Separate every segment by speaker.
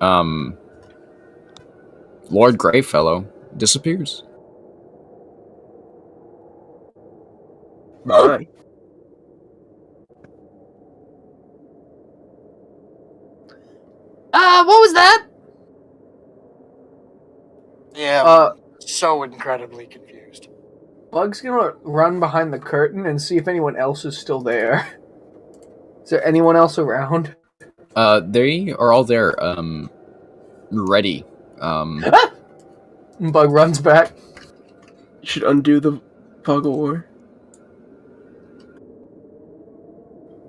Speaker 1: um, Lord Greyfellow disappears.
Speaker 2: Bye.
Speaker 3: What was that?
Speaker 4: Yeah,
Speaker 2: Uh,
Speaker 4: I'm so incredibly confused.
Speaker 2: Bug's gonna run behind the curtain and see if anyone else is still there. Is there anyone else around?
Speaker 1: They are all there, ready.
Speaker 2: Bug runs back.
Speaker 5: You should undo the fog of war.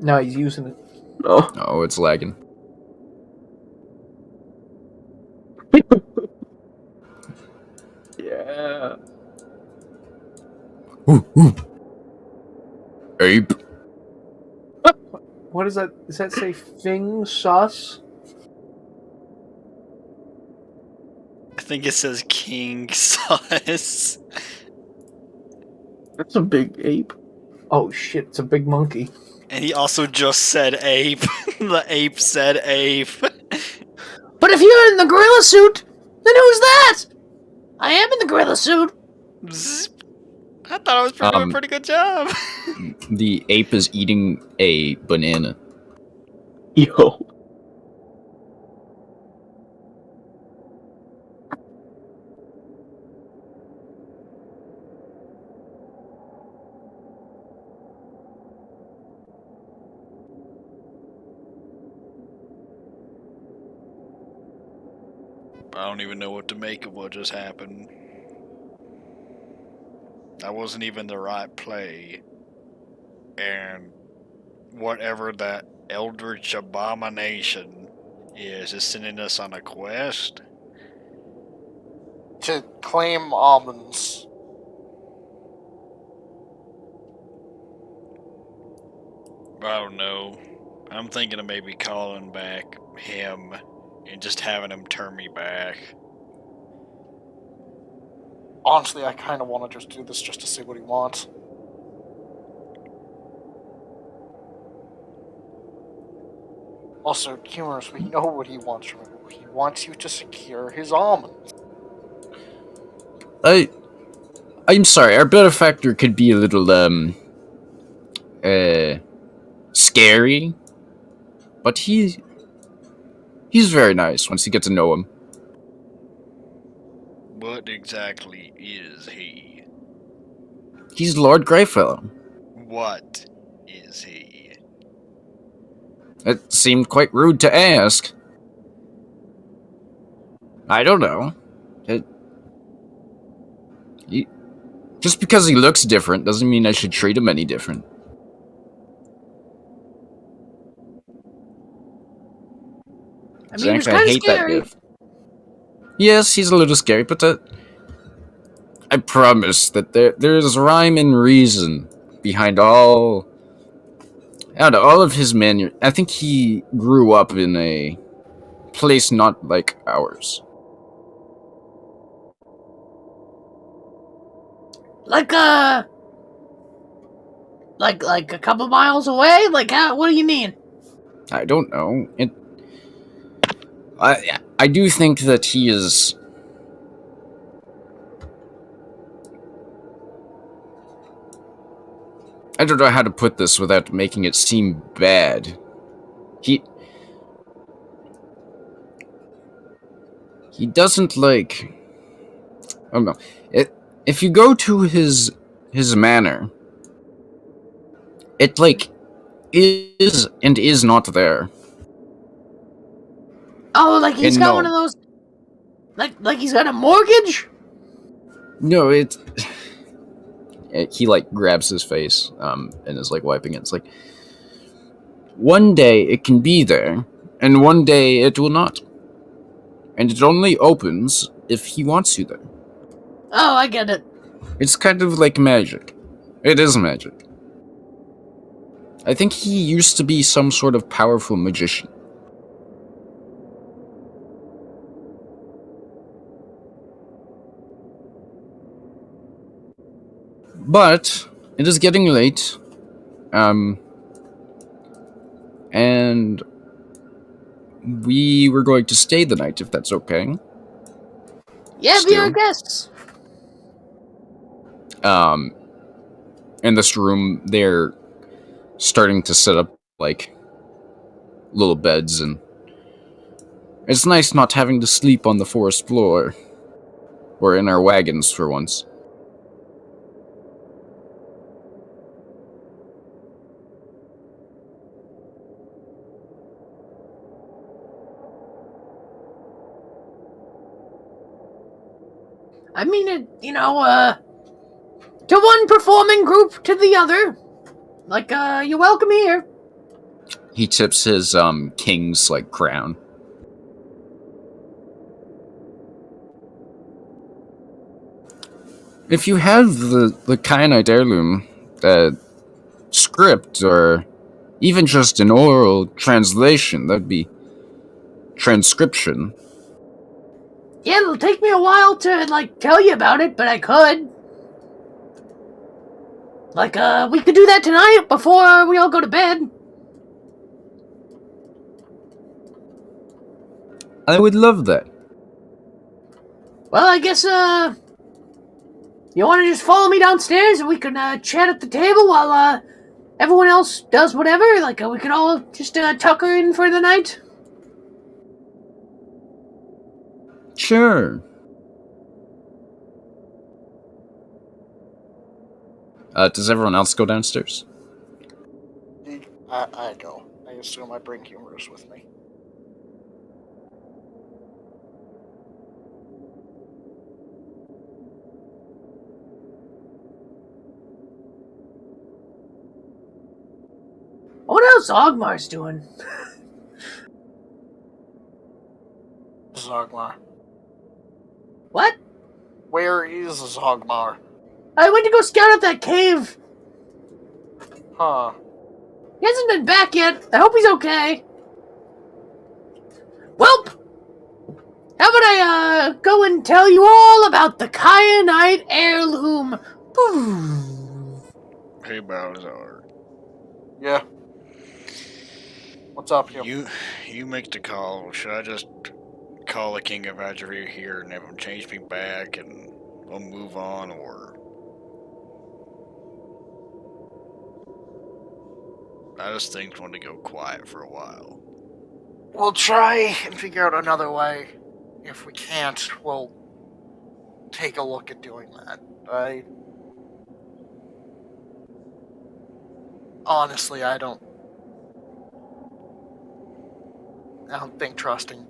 Speaker 2: No, he's using it.
Speaker 5: Oh.
Speaker 1: Oh, it's lagging.
Speaker 5: Yeah.
Speaker 1: Ape.
Speaker 2: What does that? Does that say Fing Sus?
Speaker 3: I think it says King Sus.
Speaker 5: That's a big ape.
Speaker 2: Oh shit! It's a big monkey.
Speaker 3: And he also just said ape. The ape said ape. But if you're in the gorilla suit, then who's that? I am in the gorilla suit. I thought I was doing a pretty good job.
Speaker 1: The ape is eating a banana.
Speaker 5: Yo.
Speaker 3: I don't even know what to make of what just happened. That wasn't even the right play. And whatever that eldritch abomination is sending us on a quest.
Speaker 4: To claim almonds.
Speaker 3: I don't know. I'm thinking of maybe calling back him and just having him turn me back.
Speaker 4: Honestly, I kind of want to just do this just to see what he wants. Also, Humorous, we know what he wants from you. He wants you to secure his almonds.
Speaker 1: I'm sorry, our benefactor could be a little, scary. But he's very nice once you get to know him.
Speaker 3: What exactly is he?
Speaker 1: He's Lord Greyfellow.
Speaker 3: What is he?
Speaker 1: It seemed quite rude to ask. I don't know. Just because he looks different doesn't mean I should treat him any different.
Speaker 3: I mean, he was
Speaker 1: Zach, I
Speaker 3: kind of
Speaker 1: hate that
Speaker 3: scary.
Speaker 1: gift. Yes, he's a little scary, but I promise that there's rhyme and reason behind all of his manu. I think he grew up in a place not like ours.
Speaker 3: Like a couple miles away? Like how? What do you mean?
Speaker 1: I don't know. I do think that he is. I don't know how to put this without making it seem bad. He doesn't like. I don't know. If you go to his manor, it like is and is not there.
Speaker 3: Oh, like he's
Speaker 1: And
Speaker 3: got
Speaker 1: no.
Speaker 3: one of those. Like he's got a mortgage.
Speaker 1: No, he like grabs his face and is like wiping it. It's like one day it can be there, and one day it will not. And it only opens if he wants you there.
Speaker 3: Oh, I get it.
Speaker 1: It's kind of like magic. It is magic. I think he used to be some sort of powerful magician. But it is getting late. And we were going to stay the night, if that's okay.
Speaker 3: Yeah, be our
Speaker 1: Still.
Speaker 3: guests.
Speaker 1: In this room, they're starting to set up, like, little beds, and it's nice not having to sleep on the forest floor. Or in our wagons, for once.
Speaker 3: I mean, to one performing group to the other. Like, you're welcome here.
Speaker 1: He tips his, king's, like, crown. If you have the kyanite heirloom, script, or even just an oral translation, that'd be transcription.
Speaker 3: Yeah, it'll take me a while to, like, tell you about it, but I could. Like, we could do that tonight before we all go to bed.
Speaker 1: I would love that.
Speaker 3: Well, I guess, you want to just follow me downstairs and we can, chat at the table while, everyone else does whatever? Like, we could all just, tucker in for the night?
Speaker 1: Sure. Does everyone else go downstairs?
Speaker 4: I go. I assume I bring humorous with me.
Speaker 3: What else Ogmar's doing?
Speaker 4: Zogmar.
Speaker 3: What?
Speaker 4: Where is Zogmar?
Speaker 3: I went to go scout out that cave.
Speaker 4: Huh.
Speaker 3: He hasn't been back yet. I hope he's okay. Welp! How about I, go and tell you all about the kyanite heirloom?
Speaker 6: Hey, Balazar.
Speaker 4: Yeah. What's up, Hugh?
Speaker 6: You make the call. Should I just call the King of Adjury here and have him change me back and we'll move on, or... I just think I want to go quiet for a while.
Speaker 4: We'll try and figure out another way. If we can't, we'll take a look at doing that. Honestly, I don't think trusting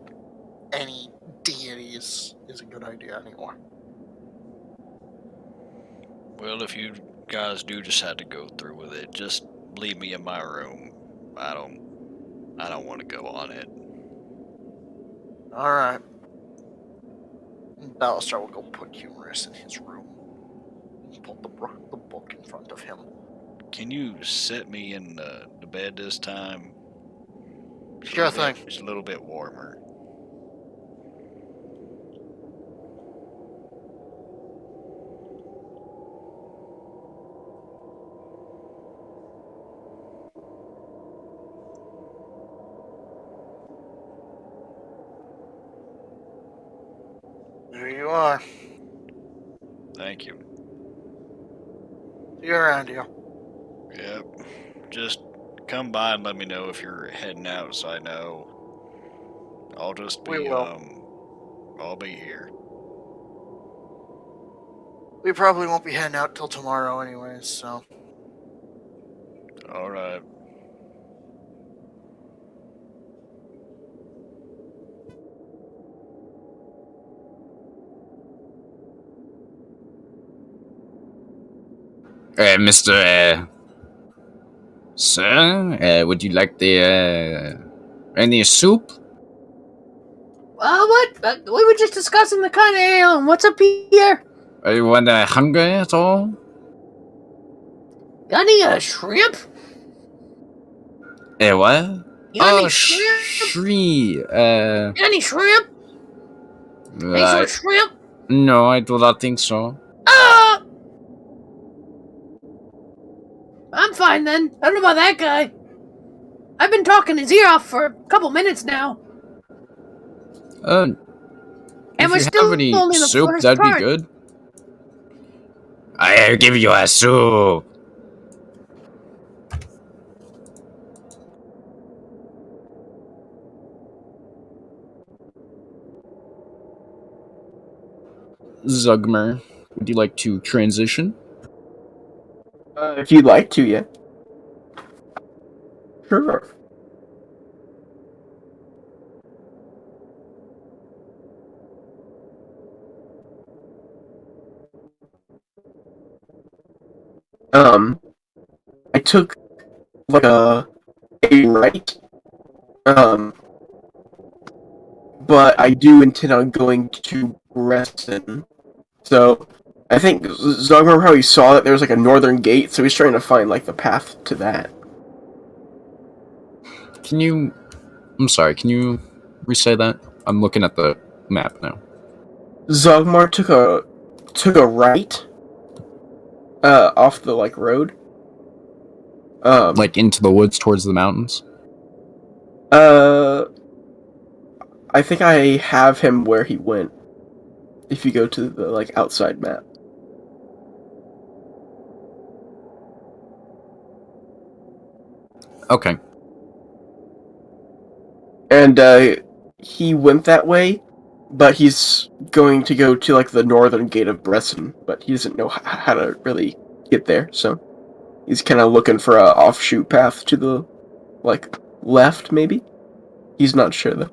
Speaker 4: any deities is a good idea anymore.
Speaker 6: Well, if you guys do decide to go through with it, just leave me in my room. I don't want to go on it.
Speaker 4: Alright. Ballister will go put Humorous in his room. Pull the book in front of him.
Speaker 6: Can you set me in the bed this time?
Speaker 4: Sure thing.
Speaker 6: It's a little bit warmer.
Speaker 4: There you are.
Speaker 6: Thank you.
Speaker 4: See you around here.
Speaker 6: Yep. Just come by and let me know if you're heading out so I know. I'll just be,
Speaker 4: We will.
Speaker 6: I'll be here.
Speaker 4: We probably won't be heading out till tomorrow anyways, so.
Speaker 6: Alright.
Speaker 1: Mr. Sir, would you like any soup?
Speaker 3: What? We were just discussing the kind of ale, and what's up here?
Speaker 1: Are you hungry at all?
Speaker 3: Got any, shrimp?
Speaker 1: What?
Speaker 3: You got any
Speaker 1: shrimp?
Speaker 3: Got any shrimp? Any sort of shrimp?
Speaker 1: No, I do not think so.
Speaker 3: I'm fine then. I don't know about that guy. I've been talking his ear off for a couple minutes now.
Speaker 1: And
Speaker 3: And we're
Speaker 1: if you
Speaker 3: still
Speaker 1: have any
Speaker 3: only the
Speaker 1: soup,
Speaker 3: first
Speaker 1: that'd
Speaker 3: part.
Speaker 1: be good. I'll give you a soup. Zugmer, would you like to transition?
Speaker 5: If you'd like to, yeah. Sure. I took like a right, but I do intend on going to Reston. So I think Zogmer probably saw that there was like a northern gate, so he's trying to find like the path to that.
Speaker 1: I'm sorry, can you re-say that? I'm looking at the map now.
Speaker 5: Zogmar took a right, off the like road.
Speaker 1: Like into the woods towards the mountains?
Speaker 5: I think I have him where he went. If you go to the like outside map.
Speaker 1: Okay.
Speaker 5: And he went that way, but he's going to go to like the northern gate of Bresson, but he doesn't know how to really get there, so he's kind of looking for a offshoot path to the like left, maybe. He's not sure though.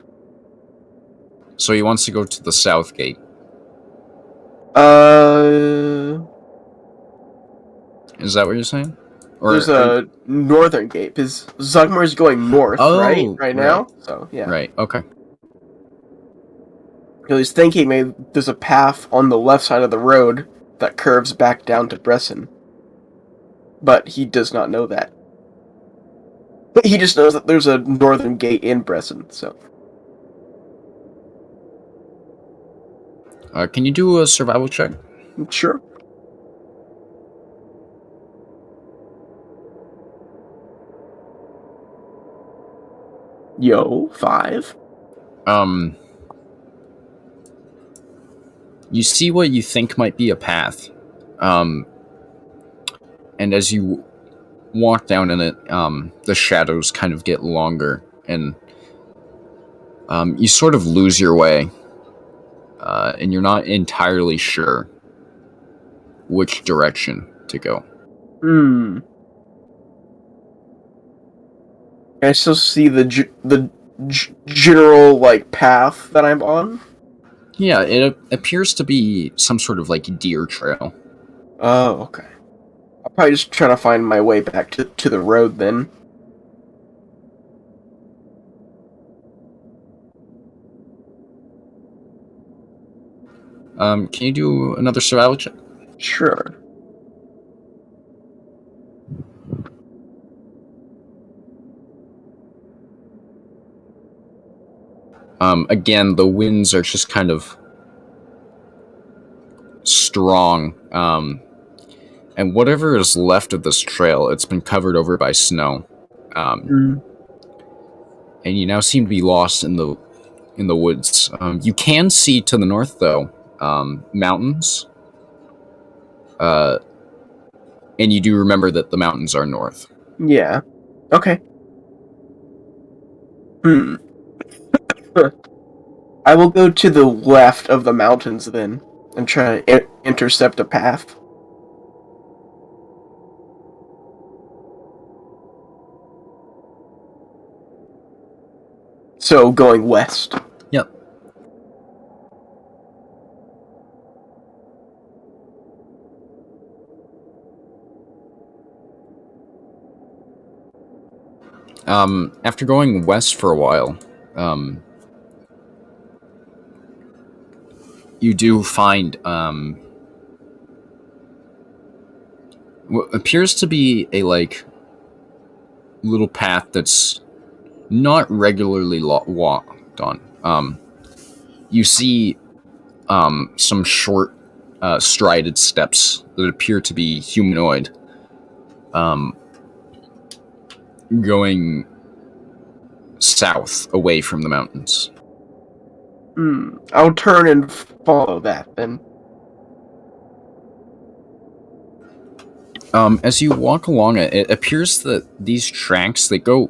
Speaker 1: So he wants to go to the south gate. Is that what you're saying? Or
Speaker 5: There's a northern gate because Zugmar is going north, right now. So yeah,
Speaker 1: right. Okay.
Speaker 5: So he's thinking maybe there's a path on the left side of the road that curves back down to Bresson, but he does not know that. He just knows that there's a northern gate in Bresson. So
Speaker 1: Can you do a survival check?
Speaker 5: sure. Yo, 5.
Speaker 1: You see what you think might be a path. And as you walk down in it, the shadows kind of get longer, and you sort of lose your way. And you're not entirely sure which direction to go.
Speaker 5: I still see the general like path that I'm on.
Speaker 1: Yeah, it appears to be some sort of like deer trail.
Speaker 5: Oh, okay. I'll probably just try to find my way back to the road then.
Speaker 1: Can you do another survival check?
Speaker 5: Sure.
Speaker 1: Again, the winds are just kind of strong. And whatever is left of this trail, it's been covered over by snow. And you now seem to be lost in the woods. You can see to the north, though, mountains. And you do remember that the mountains are north.
Speaker 5: Yeah. Okay. I will go to the left of the mountains then, and try to intercept a path. So, going west.
Speaker 1: Yep. After going west for a while, you do find what appears to be a like little path that's not regularly walked on. You see some short strided steps that appear to be humanoid, going south away from the mountains.
Speaker 5: I'll turn and follow that then.
Speaker 1: As you walk along it, it appears that these tracks, they go,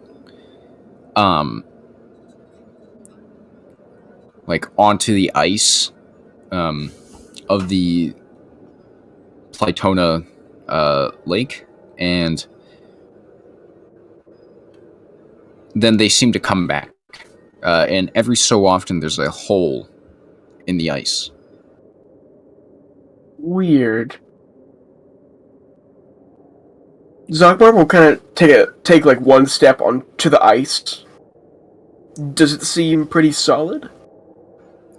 Speaker 1: like onto the ice, of the Plytona, lake, and then they seem to come back. And every so often there's a hole in the ice.
Speaker 5: Weird. Zogmar will kind of take like one step onto the ice. Does it seem pretty solid?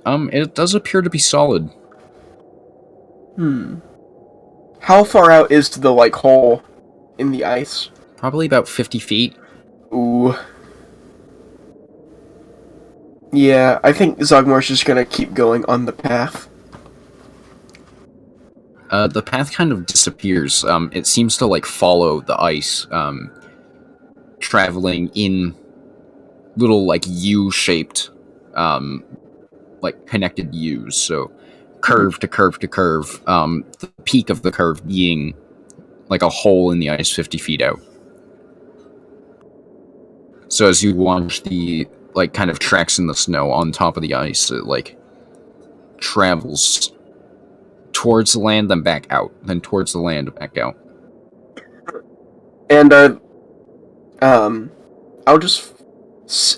Speaker 1: It does appear to be solid.
Speaker 5: How far out is the like hole in the ice?
Speaker 1: Probably about 50 feet.
Speaker 5: Ooh. Yeah, I think Zogmar's just gonna keep going on the path.
Speaker 1: The path kind of disappears. It seems to like follow the ice, traveling in little like U-shaped, like connected U's. So curve to curve to curve. The peak of the curve being like a hole in the ice 50 feet out. So as you watch the like kind of tracks in the snow on top of the ice, it like travels towards the land, then back out, then towards the land, back out.
Speaker 5: And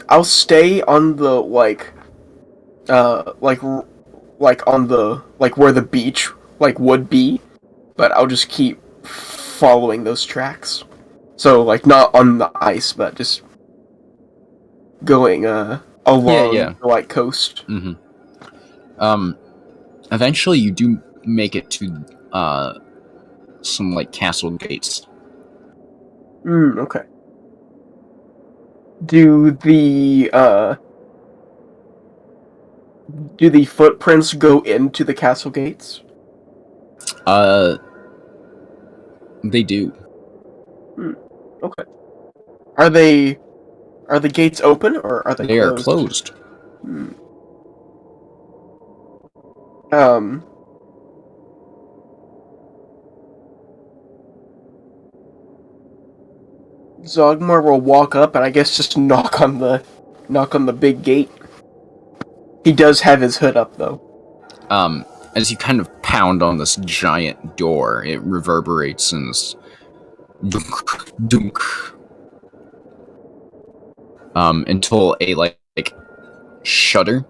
Speaker 5: I'll stay on the like on the like where the beach like would be, but I'll just keep following those tracks. So like not on the ice, but just going along
Speaker 1: Yeah.
Speaker 5: the like coast.
Speaker 1: Eventually you do make it to some like castle gates.
Speaker 5: Okay. Do the footprints go into the castle gates?
Speaker 1: They do.
Speaker 5: Okay. Are the gates open or are they
Speaker 1: They are
Speaker 5: closed?
Speaker 1: closed.
Speaker 5: Zogmar will walk up and I guess just knock on the big gate. He does have his hood up though.
Speaker 1: As you kind of pound on this giant door, it reverberates and is dunk, dunk. Until a like shutter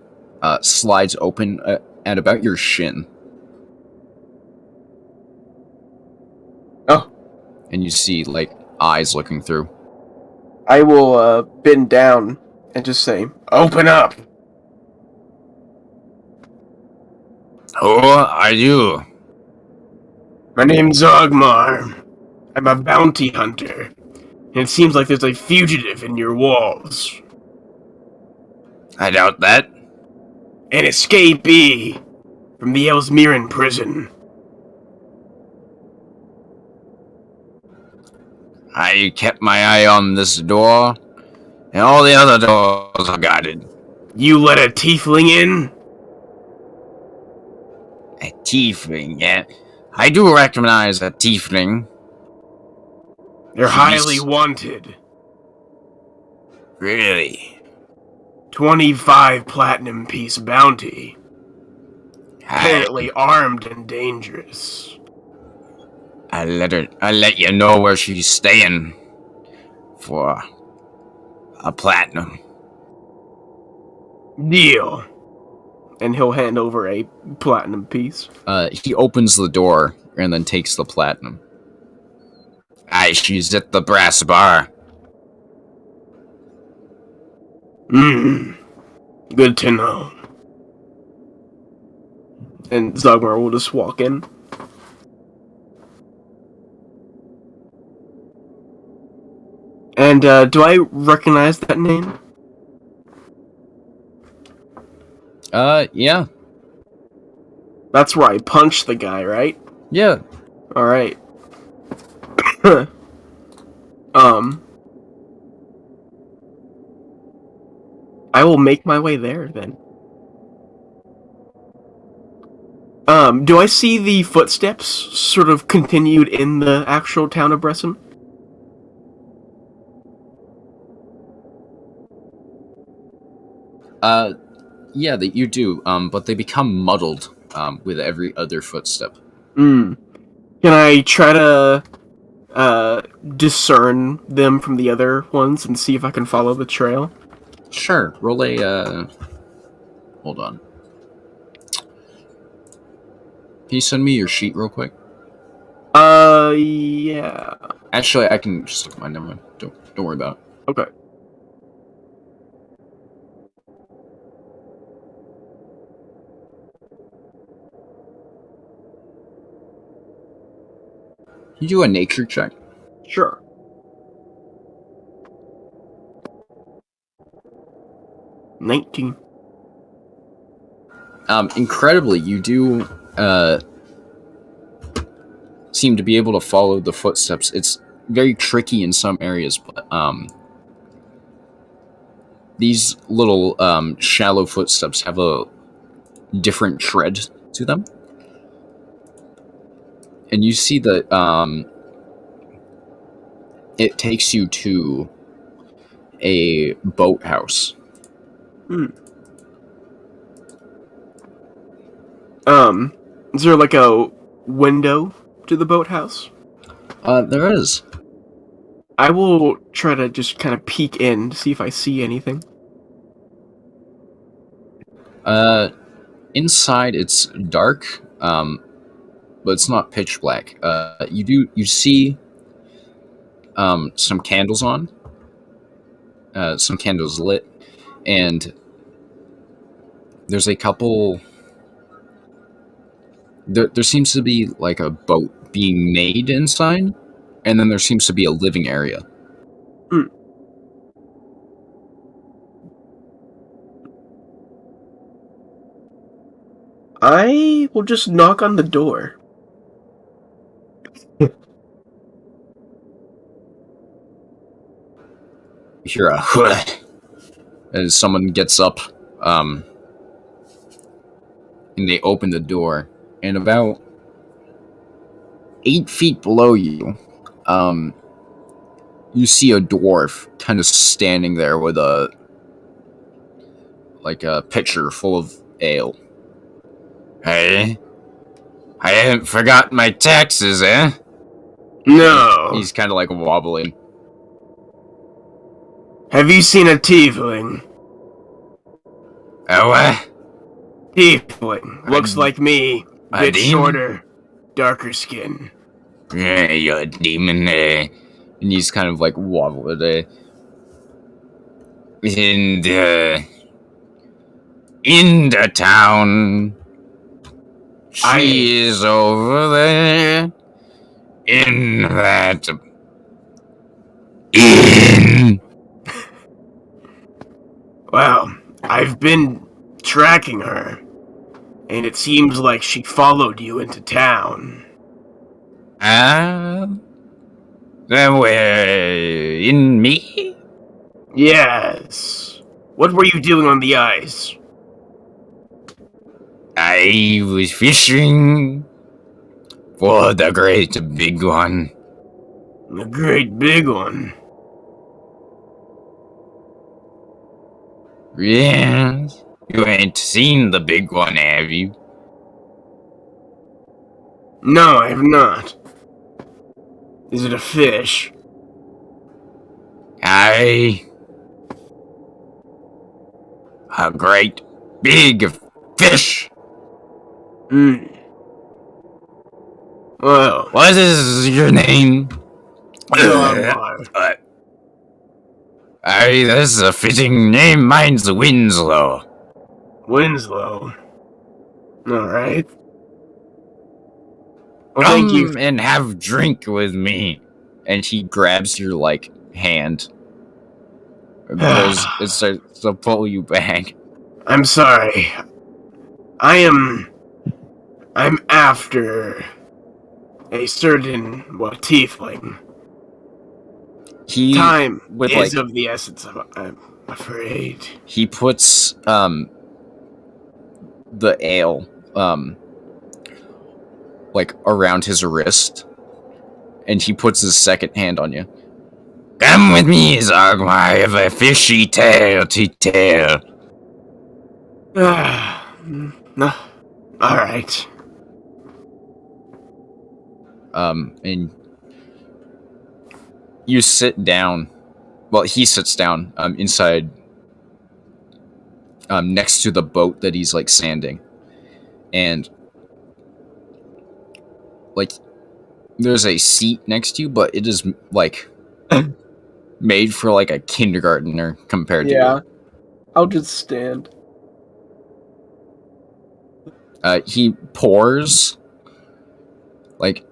Speaker 1: slides open at about your shin.
Speaker 5: Oh.
Speaker 1: And you see like eyes looking through.
Speaker 5: I will bend down and just say, "Open up."
Speaker 1: Who are you?
Speaker 5: My name's Zogmar. I'm a bounty hunter. And it seems like there's a fugitive in your walls.
Speaker 1: I doubt that.
Speaker 5: An escapee from the Elsmiran prison.
Speaker 1: I kept my eye on this door, and all the other doors are guarded.
Speaker 5: You let a tiefling in?
Speaker 1: A tiefling, yeah. I do recognize a tiefling.
Speaker 5: They're
Speaker 1: Jeez.
Speaker 5: highly wanted.
Speaker 1: Really?
Speaker 5: 25 platinum piece bounty. Apparently armed and dangerous.
Speaker 1: I'll let you know where she's staying for a platinum.
Speaker 5: Deal. And he'll hand over a platinum piece.
Speaker 1: He opens the door and then takes the platinum. Aye, she's at the brass bar.
Speaker 5: Good to know. And Zogmar will just walk in. And, do I recognize that name?
Speaker 1: Yeah.
Speaker 5: That's where I punched the guy, right?
Speaker 1: Yeah.
Speaker 5: Alright. I will make my way there, then. Do I see the footsteps sort of continued in the actual town of Bresson?
Speaker 1: Yeah, that you do. But they become muddled with every other footstep.
Speaker 5: Hmm. Can I try to discern them from the other ones and see if I can follow the trail?
Speaker 1: Sure. Roll a. Hold on. Can you send me your sheet real quick?
Speaker 5: Yeah.
Speaker 1: Actually, I can just look at mine. Never mind. Don't worry about it.
Speaker 5: Okay.
Speaker 1: You do a nature check.
Speaker 5: Sure. $19.
Speaker 1: Incredibly, you do seem to be able to follow the footsteps. It's very tricky in some areas, but these little shallow footsteps have a different tread to them, and you see that it takes you to a boathouse.
Speaker 5: Is there like a window to the boathouse?
Speaker 1: There is.
Speaker 5: I will try to just kind of peek in to see if I see anything.
Speaker 1: Inside it's dark, but it's not pitch black. You see some candles on, some candles lit, and there's a couple. There seems to be like a boat being made inside, and then there seems to be a living area.
Speaker 5: I will just knock on the door.
Speaker 1: You hear a as someone gets up, and they open the door, and about 8 feet below you, you see a dwarf kind of standing there with a pitcher full of ale. Hey, I haven't forgotten my taxes, eh?
Speaker 5: No.
Speaker 1: He's kind of like wobbling.
Speaker 5: Have you seen a tiefling?
Speaker 1: Oh, what?
Speaker 5: Tiefling. Looks
Speaker 1: A-
Speaker 5: like me.
Speaker 1: a
Speaker 5: Bit
Speaker 1: demon?
Speaker 5: shorter. Darker skin.
Speaker 1: Yeah, you're a demon, eh? And he's kind of like wobbling, eh? In the town. She is over there. In that inn.
Speaker 5: Well, I've been tracking her, and it seems like she followed you into town.
Speaker 1: Then where? In me?
Speaker 5: Yes. What were you doing on the ice?
Speaker 1: I was fishing for the great big one.
Speaker 5: The great big one.
Speaker 1: Yes. You ain't seen the big one, have you?
Speaker 5: No, I have not. Is it a fish?
Speaker 1: Aye. A great big fish.
Speaker 5: Well,
Speaker 1: What is your name?
Speaker 5: Delmar.
Speaker 1: Aye, that's a fitting name. Mine's Winslow.
Speaker 5: Winslow. Alright. Well, thank you.
Speaker 1: Come and have drink with me. And he grabs your, hand. It starts to pull you back.
Speaker 5: I'm sorry. I'm after a certain, tiefling. Time
Speaker 1: with,
Speaker 5: is of the essence, I'm afraid.
Speaker 1: He puts, the ale, like around his wrist, and he puts his second hand on you. Come with me, Zogma. I have a fishy tale to tell.
Speaker 5: No. All right.
Speaker 1: And you sit down. Well, he sits down inside, next to the boat that he's like sanding, and like there's a seat next to you, but it is like made for like a kindergartner compared to
Speaker 5: Yeah. I'll just stand.
Speaker 1: you. He pours like.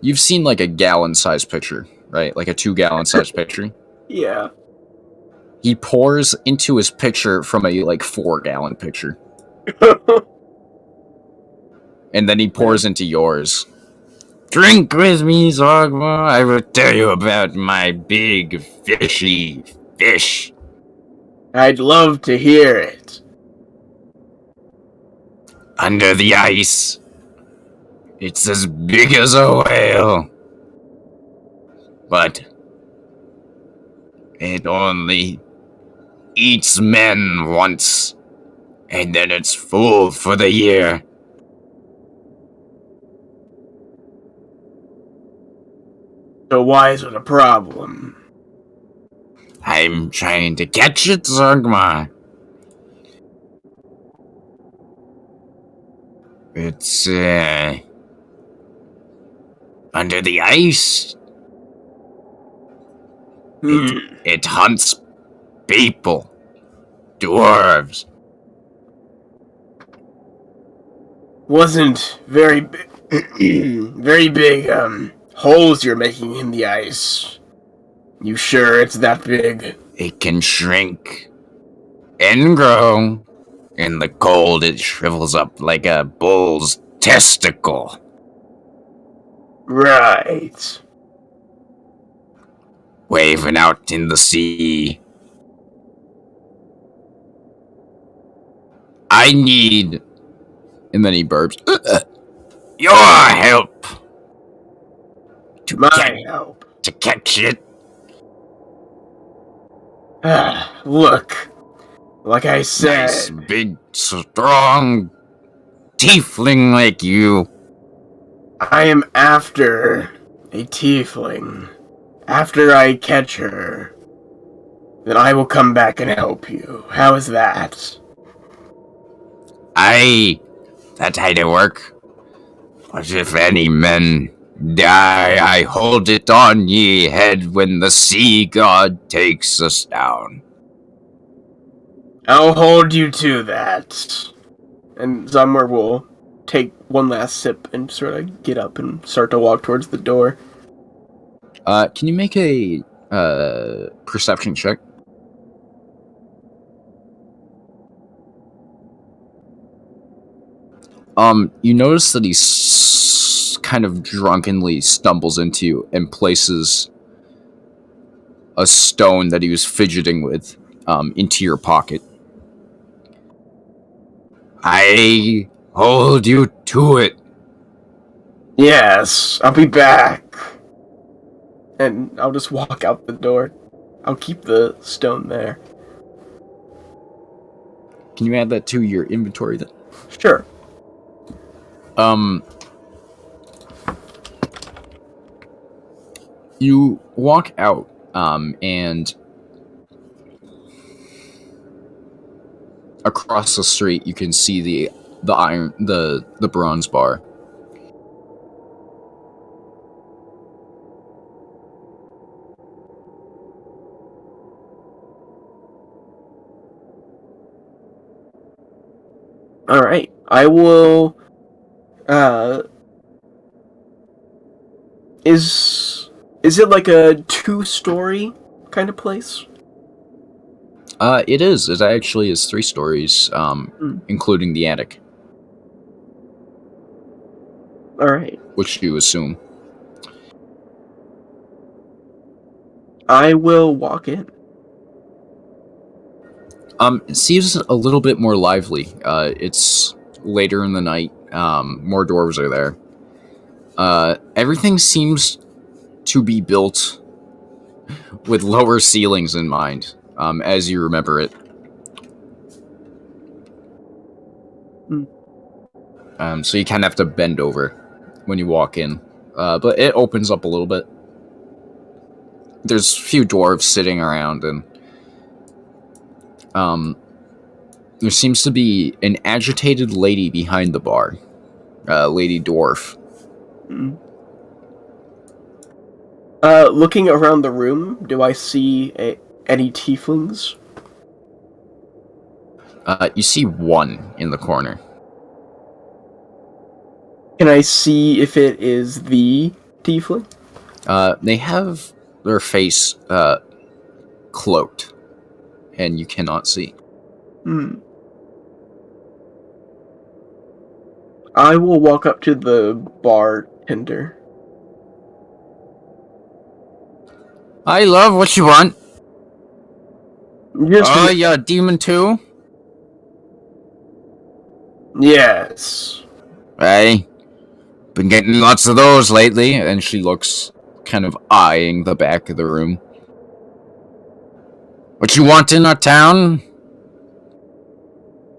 Speaker 1: You've seen like a gallon-sized pitcher, right? Like a 2-gallon-sized pitcher.
Speaker 5: Yeah.
Speaker 1: He pours into his pitcher from a like 4-gallon pitcher, and then he pours into yours. Drink with me, Zogma. I will tell you about my big fishy fish.
Speaker 5: I'd love to hear it.
Speaker 1: Under the ice. It's as big as a whale. But it only eats men once, and then it's full for the year.
Speaker 5: So why is it a problem?
Speaker 1: I'm trying to catch it, Zogma. It's, under the ice. It hunts people. Dwarves.
Speaker 5: Wasn't very very big holes you're making in the ice. You sure it's that big?
Speaker 1: It can shrink and grow. In the cold, it shrivels up like a bull's testicle.
Speaker 5: Right.
Speaker 1: Waving out in the sea. I need... And then he burps. Your help!
Speaker 5: My help.
Speaker 1: To catch it.
Speaker 5: Look. Like I said...
Speaker 1: Nice, big, strong tiefling like you.
Speaker 5: I am after a tiefling. After I catch her, then I will come back and help you. How is that?
Speaker 1: Aye, that had to work. But if any men die, I hold it on ye head when the sea god takes us down.
Speaker 5: I'll hold you to that. And Zummer will take one last sip and sort of get up and start to walk towards the door.
Speaker 1: Can you make a perception check? You notice that he kind of drunkenly stumbles into you and places a stone that he was fidgeting with into your pocket. I hold you to it.
Speaker 5: Yes, I'll be back. And I'll just walk out the door. I'll keep the stone there.
Speaker 1: Can you add that to your inventory then?
Speaker 5: Sure.
Speaker 1: You walk out, and across the street you can see the bronze bar.
Speaker 5: Alright. I will Is it like a 2-story kind of place?
Speaker 1: It is. It actually is 3 stories, including the attic.
Speaker 5: Alright.
Speaker 1: Which you assume.
Speaker 5: I will walk in.
Speaker 1: It seems a little bit more lively. It's later in the night. More dwarves are there. Everything seems to be built with lower ceilings in mind, as you remember it. So you kind of have to bend over when you walk in. But it opens up a little bit. There's a few dwarves sitting around, and there seems to be an agitated lady behind the bar. Lady Dwarf.
Speaker 5: Looking around the room, do I see any tieflings?
Speaker 1: You see one in the corner.
Speaker 5: Can I see if it is the tiefling?
Speaker 1: They have their face cloaked, and you cannot see.
Speaker 5: I will walk up to the bartender.
Speaker 1: I love what you want.
Speaker 5: Just
Speaker 1: Oh, you're a demon too?
Speaker 5: yes.
Speaker 1: Hey, been getting lots of those lately. And she looks kind of eyeing the back of the room. What you want in our town?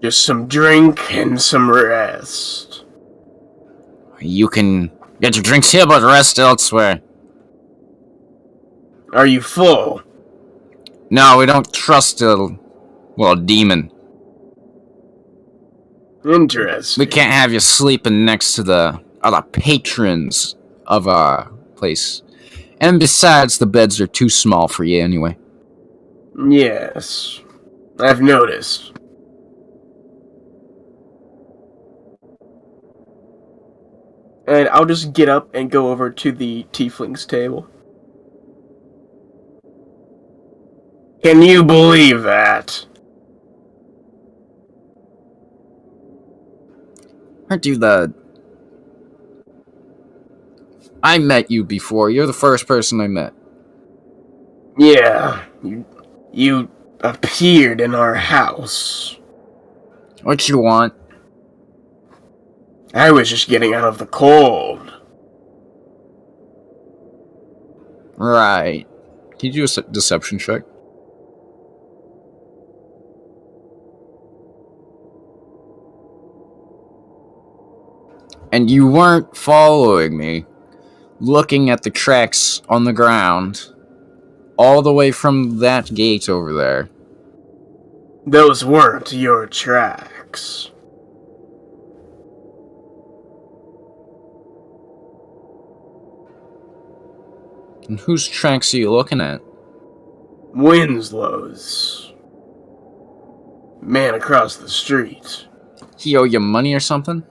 Speaker 5: Just some drink and some rest.
Speaker 1: You can get your drinks here, but rest elsewhere.
Speaker 5: Are you full?
Speaker 1: No, we don't trust a demon.
Speaker 5: Interesting.
Speaker 1: We can't have you sleeping next to the other patrons of our place. And besides, the beds are too small for you anyway.
Speaker 5: Yes, I've noticed. And I'll just get up and go over to the tiefling's table. Can you believe that?
Speaker 1: Aren't you I met you before. You're the first person I met.
Speaker 5: Yeah, you appeared in our house.
Speaker 1: What you want?
Speaker 5: I was just getting out of the cold.
Speaker 1: Right. Can you do a deception check? And you weren't following me, looking at the tracks on the ground, all the way from that gate over there.
Speaker 5: Those weren't your tracks.
Speaker 1: And whose tracks are you looking at?
Speaker 5: Winslow's. Man across the street.
Speaker 1: He owe you money or something?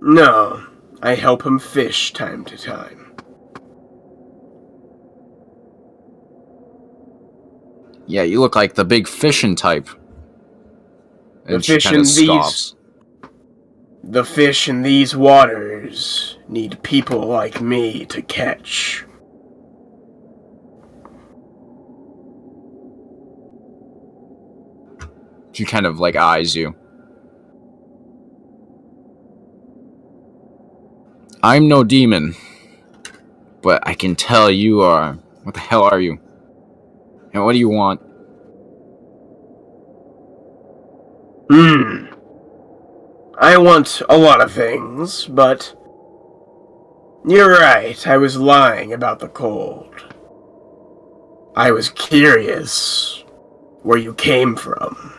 Speaker 5: No, I help him fish time to time.
Speaker 1: Yeah, you look like the big fishing type. And
Speaker 5: The fish in The fish in these waters need people like me to catch.
Speaker 1: She kind of eyes you. I'm no demon, but I can tell you are. What the hell are you? And what do you want?
Speaker 5: I want a lot of things, but you're right, I was lying about the cold. I was curious where you came from.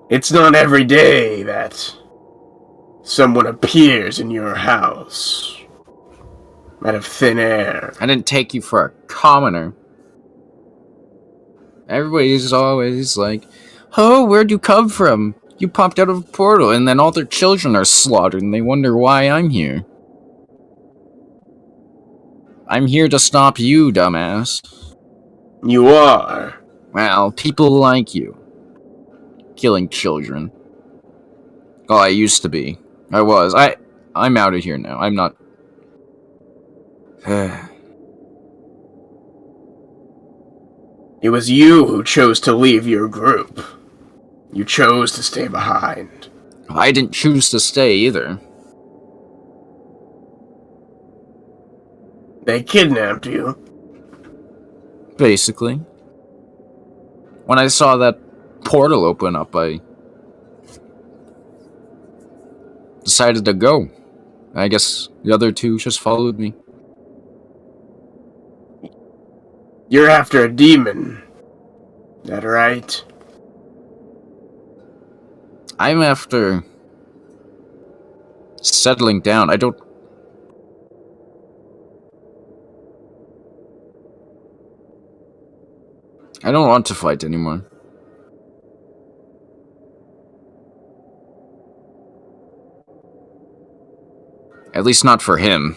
Speaker 5: It's not every day that someone appears in your house out of thin air.
Speaker 1: I didn't take you for a commoner. Everybody's always like, oh, where'd you come from? You popped out of a portal, and then all their children are slaughtered, and they wonder why I'm here. I'm here to stop you, dumbass.
Speaker 5: You are.
Speaker 1: Well, people like you. Killing children. Oh, I used to be. I was. I'm out of here now. I'm not...
Speaker 5: It was you who chose to leave your group. You chose to stay behind.
Speaker 1: I didn't choose to stay either.
Speaker 5: They kidnapped you.
Speaker 1: Basically. When I saw that portal open up, I decided to go. I guess the other two just followed me.
Speaker 5: You're after a demon. That right?
Speaker 1: I'm after settling down. I don't want to fight anymore. At least not for him.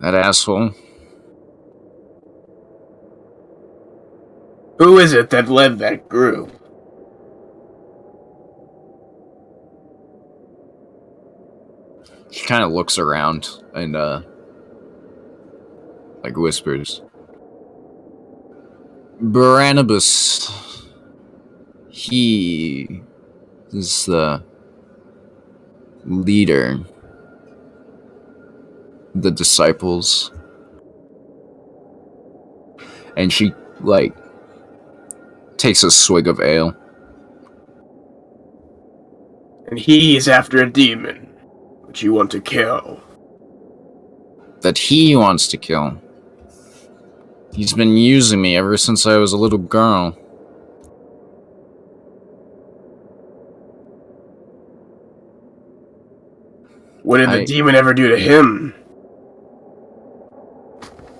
Speaker 1: That asshole.
Speaker 5: Who is it that led that group?
Speaker 1: He kind of looks around and, like whispers. Barnabas. He is the leader. The disciples. And she, like, takes a swig of ale.
Speaker 5: And he is after a demon, which you want to kill.
Speaker 1: That he wants to kill. He's been using me ever since I was a little girl.
Speaker 5: What did the demon ever do to him?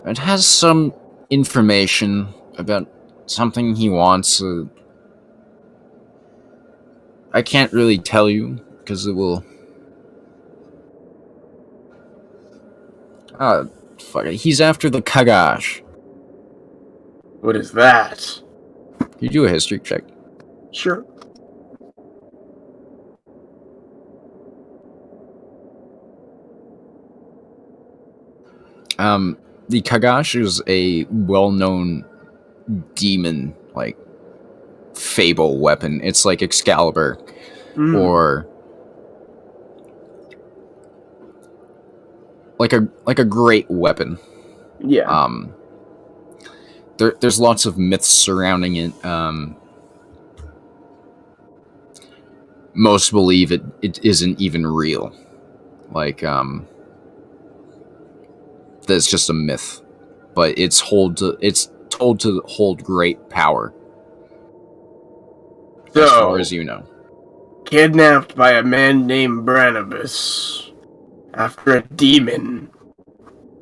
Speaker 1: It has some information about something he wants. I can't really tell you, because it will... fuck it. He's after the Kagash.
Speaker 5: What is that?
Speaker 1: You do a history check.
Speaker 5: Sure.
Speaker 1: The Kagash is a well-known demon, like, fable weapon. It's like Excalibur, or like a great weapon.
Speaker 5: Yeah.
Speaker 1: There's lots of myths surrounding it. Most believe it isn't even real. Like, that's just a myth. But it's told to hold great power.
Speaker 5: So,
Speaker 1: as far as you know.
Speaker 5: Kidnapped by a man named Barnabas. After a demon.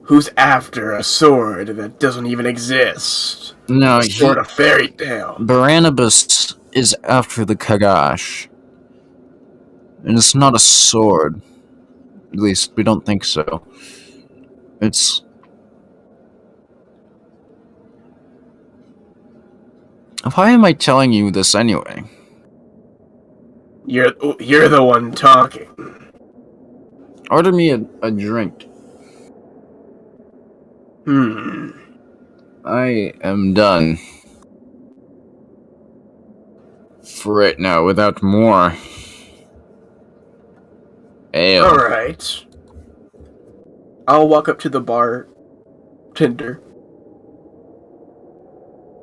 Speaker 5: Who's after a sword that doesn't even exist.
Speaker 1: No,
Speaker 5: a sword of fairy tale.
Speaker 1: Barnabas is after the Kagash. And it's not a sword. At least, we don't think so. It's... Why am I telling you this anyway?
Speaker 5: You're the one talking.
Speaker 1: Order me a drink. I am done. For right now, without more. Ale.
Speaker 5: Alright. I'll walk up to the bartender.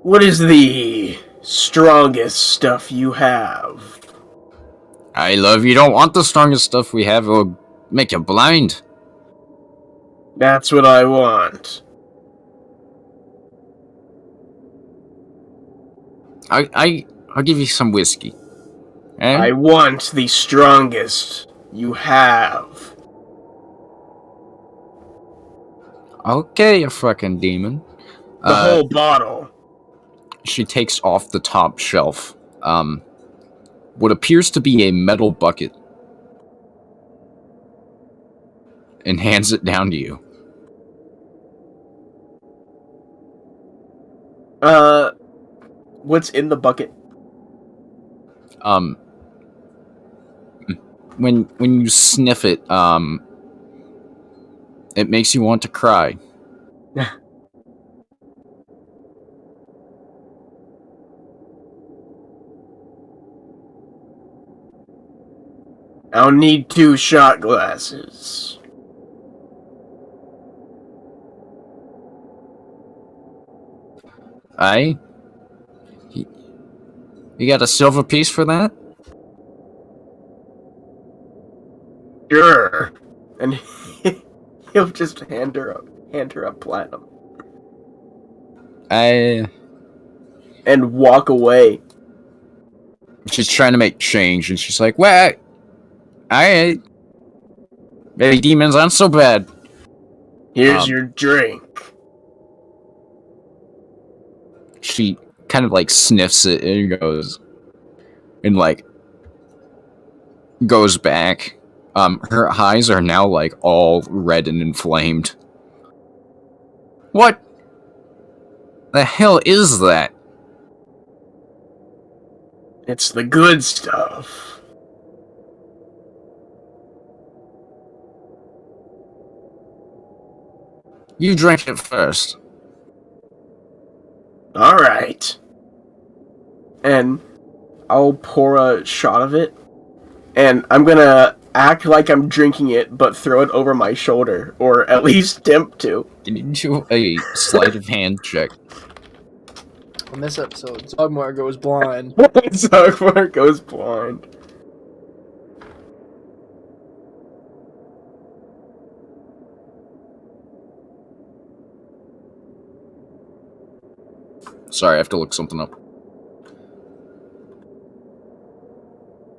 Speaker 5: What is the strongest stuff you have?
Speaker 1: I love you don't want the strongest stuff we have, it'll make you blind.
Speaker 5: That's what I want.
Speaker 1: I'll give you some whiskey. Eh?
Speaker 5: I want the strongest you have.
Speaker 1: Okay, you fucking demon.
Speaker 5: The whole bottle.
Speaker 1: She takes off the top shelf, what appears to be a metal bucket, and hands it down to you.
Speaker 5: What's in the bucket?
Speaker 1: When you sniff it, it makes you want to cry.
Speaker 5: I'll need 2 shot glasses.
Speaker 1: Aye? You got a silver piece for that?
Speaker 5: Sure. And he'll just hand her up platinum.
Speaker 1: I...
Speaker 5: And walk away.
Speaker 1: She's trying to make change, and she's like, "Well, alright. Maybe demons aren't so bad."
Speaker 5: Here's your drink.
Speaker 1: She kind of like sniffs it and goes, and like goes back. Her eyes are now like all red and inflamed. What the hell is that?
Speaker 5: It's the good stuff.
Speaker 1: You drank it first.
Speaker 5: Alright. And I'll pour a shot of it. And I'm gonna act like I'm drinking it, but throw it over my shoulder. Or at least attempt to.
Speaker 1: Can you do a sleight of hand check?
Speaker 2: On this episode, Zogmar goes blind.
Speaker 5: Zogmar goes blind.
Speaker 1: Sorry, I have to look something up.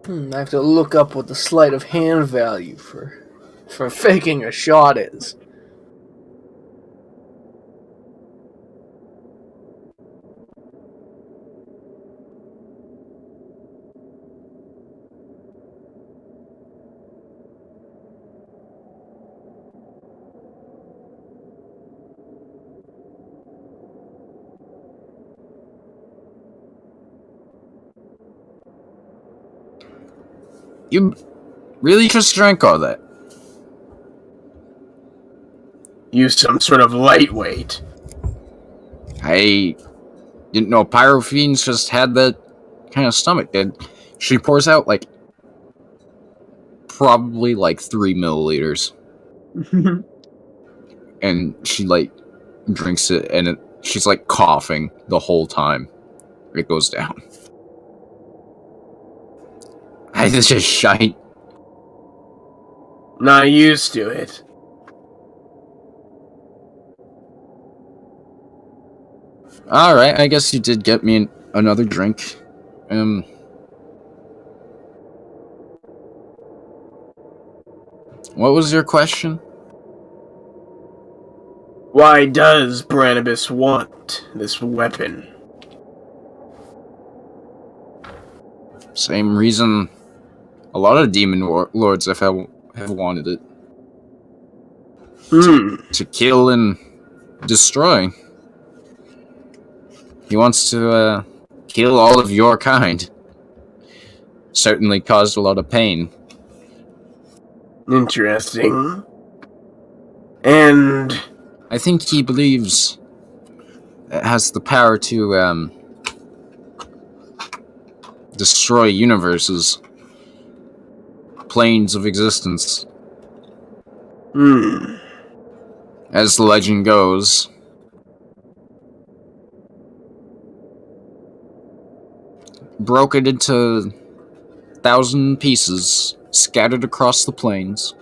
Speaker 2: I have to look up what the sleight of hand value for faking a shot is.
Speaker 1: You really just drank all that?
Speaker 5: You some sort of lightweight.
Speaker 1: I didn't know pyrofiends just had that kind of stomach. And she pours out like probably like 3 milliliters, and she like drinks it, and she's like coughing the whole time it goes down. This is shite.
Speaker 5: Not used to it.
Speaker 1: Alright, I guess you did get me another drink. What was your question?
Speaker 5: Why does Branibus want this weapon?
Speaker 1: Same reason a lot of demon lords have wanted it. To kill and destroy. He wants to kill all of your kind. Certainly caused a lot of pain.
Speaker 5: Interesting. And
Speaker 1: I think he believes it has the power to destroy universes, planes of existence. As the legend goes, broke it into 1,000 pieces, scattered across the plains.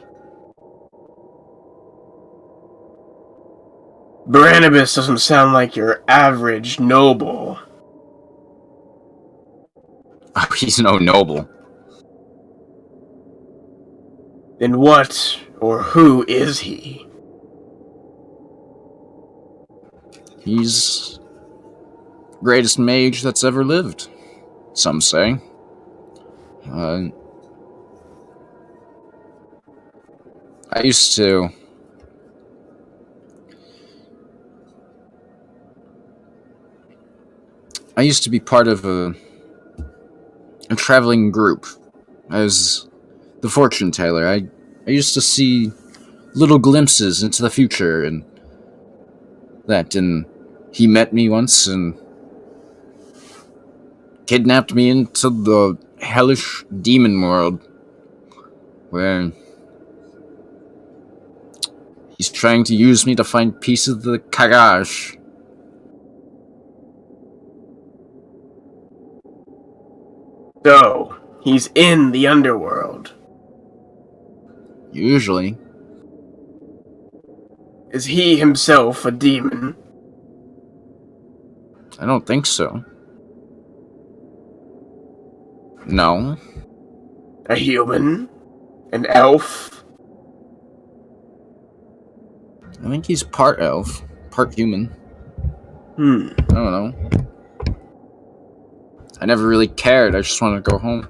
Speaker 5: Branibus doesn't sound like your average noble.
Speaker 1: Oh, he's no noble.
Speaker 5: Then what or who is he?
Speaker 1: He's the greatest mage that's ever lived, some say. I used to be part of a traveling group as the fortune teller. I used to see little glimpses into the future and that. And he met me once and kidnapped me into the hellish demon world where he's trying to use me to find pieces of the Kagash.
Speaker 5: So, he's in the underworld.
Speaker 1: Usually.
Speaker 5: Is he himself a demon?
Speaker 1: I don't think so. No.
Speaker 5: A human? An elf?
Speaker 1: I think he's part elf, part human.
Speaker 5: Hmm.
Speaker 1: I don't know. I never really cared. I just wanted to go home.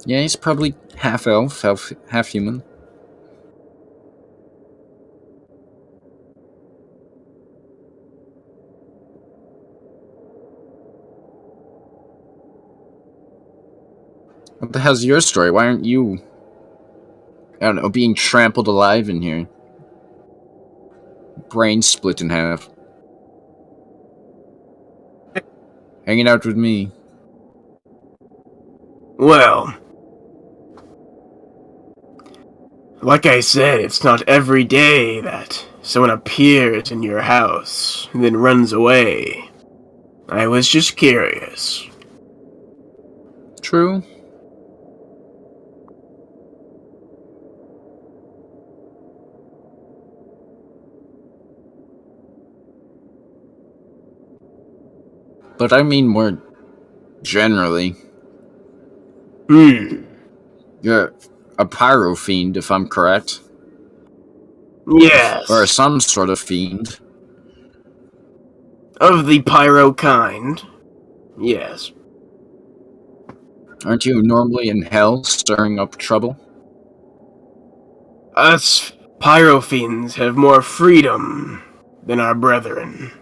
Speaker 1: Yeah, he's probably half elf, half human. What the hell's your story? Why aren't you, I don't know, being trampled alive in here? Brain split in half. Hanging out with me.
Speaker 5: Well, like I said, it's not every day that someone appears in your house and then runs away. I was just curious.
Speaker 1: True. But I mean more generally. You're a pyro fiend, if I'm correct.
Speaker 5: Yes.
Speaker 1: Or some sort of fiend.
Speaker 5: Of the pyro kind. Yes.
Speaker 1: Aren't you normally in hell stirring up trouble?
Speaker 5: Us pyro fiends have more freedom than our brethren.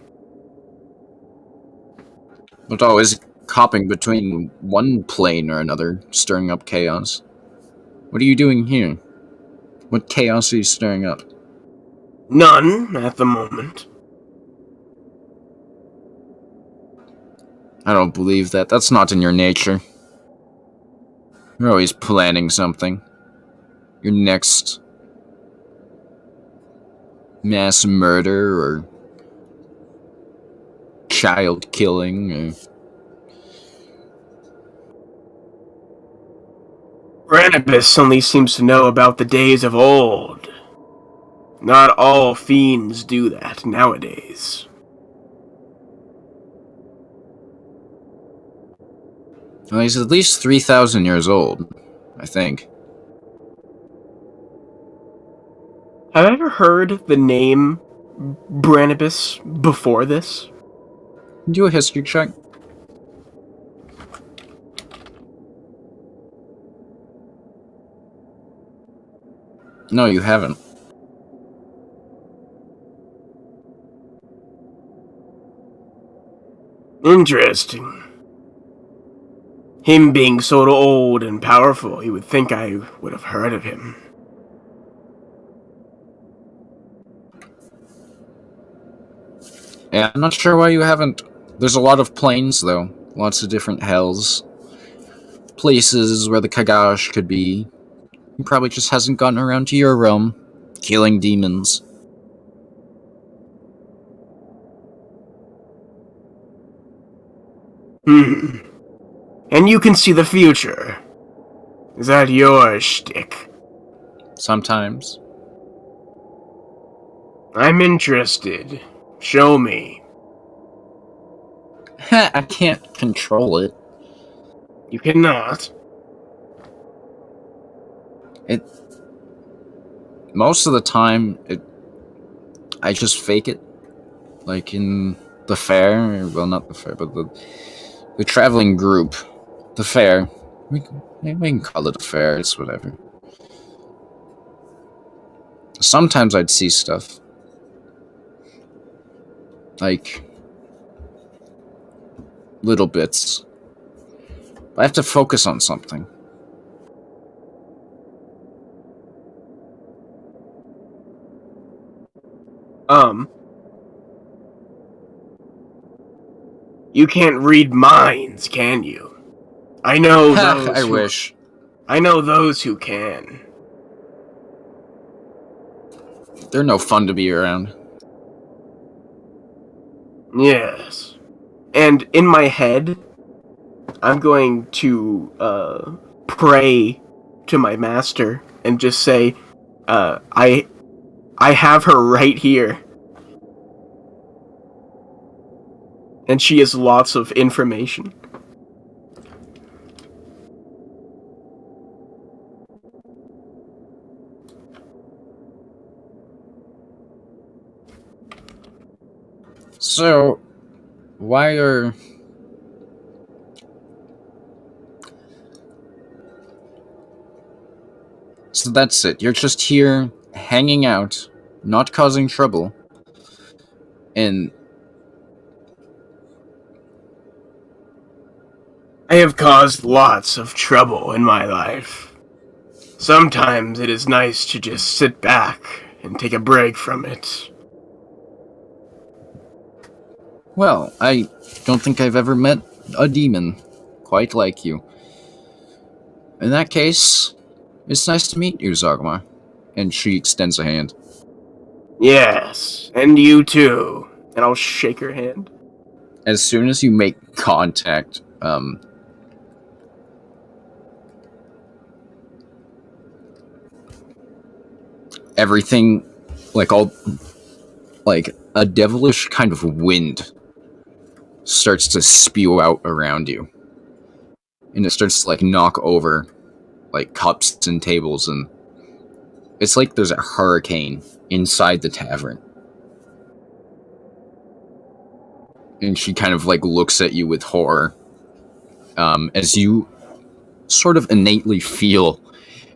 Speaker 1: But always hopping between one plane or another, stirring up chaos. What are you doing here? What chaos are you stirring up?
Speaker 5: None at the moment.
Speaker 1: I don't believe that. That's not in your nature. You're always planning something. Your next mass murder or child killing or...
Speaker 5: Branibus only seems to know about the days of old. Not all fiends do that nowadays.
Speaker 1: Well, he's at least 3,000 years old, I think.
Speaker 5: Have I ever heard the name Branibus before this?
Speaker 1: Do a history check. No, you haven't.
Speaker 5: Interesting. Him being so old and powerful, you would think I would have heard of him.
Speaker 1: Yeah, I'm not sure why you haven't. There's a lot of planes, though. Lots of different hells. Places where the Kagash could be. He probably just hasn't gotten around to your realm. Killing demons.
Speaker 5: And you can see the future. Is that your shtick?
Speaker 1: Sometimes.
Speaker 5: I'm interested. Show me.
Speaker 1: I can't control it.
Speaker 5: You cannot.
Speaker 1: Most of the time, I just fake it. Like in the fair, well, not the fair, but the traveling group. The fair. We can call it a fair, it's whatever. Sometimes I'd see stuff. Like little bits. I have to focus on something.
Speaker 5: You can't read minds, can you? I know those.
Speaker 1: I wish.
Speaker 5: I know those who can.
Speaker 1: They're no fun to be around.
Speaker 5: Yes. And in my head, I'm going to pray to my master and just say, I have her right here. And she has lots of information.
Speaker 1: So, why are... So that's it. You're just here, hanging out, not causing trouble. And
Speaker 5: I have caused lots of trouble in my life. Sometimes it is nice to just sit back and take a break from it.
Speaker 1: well, I don't think I've ever met a demon quite like you. In that case, it's nice to meet you, Zagmar. And she extends a hand.
Speaker 5: Yes, and you too. And I'll shake her hand.
Speaker 1: As soon as you make contact, everything, like a devilish kind of wind starts to spew out around you. And it starts to, like, knock over, like, cups and tables, and it's like there's a hurricane inside the tavern. And she kind of, like, looks at you with horror, as you sort of innately feel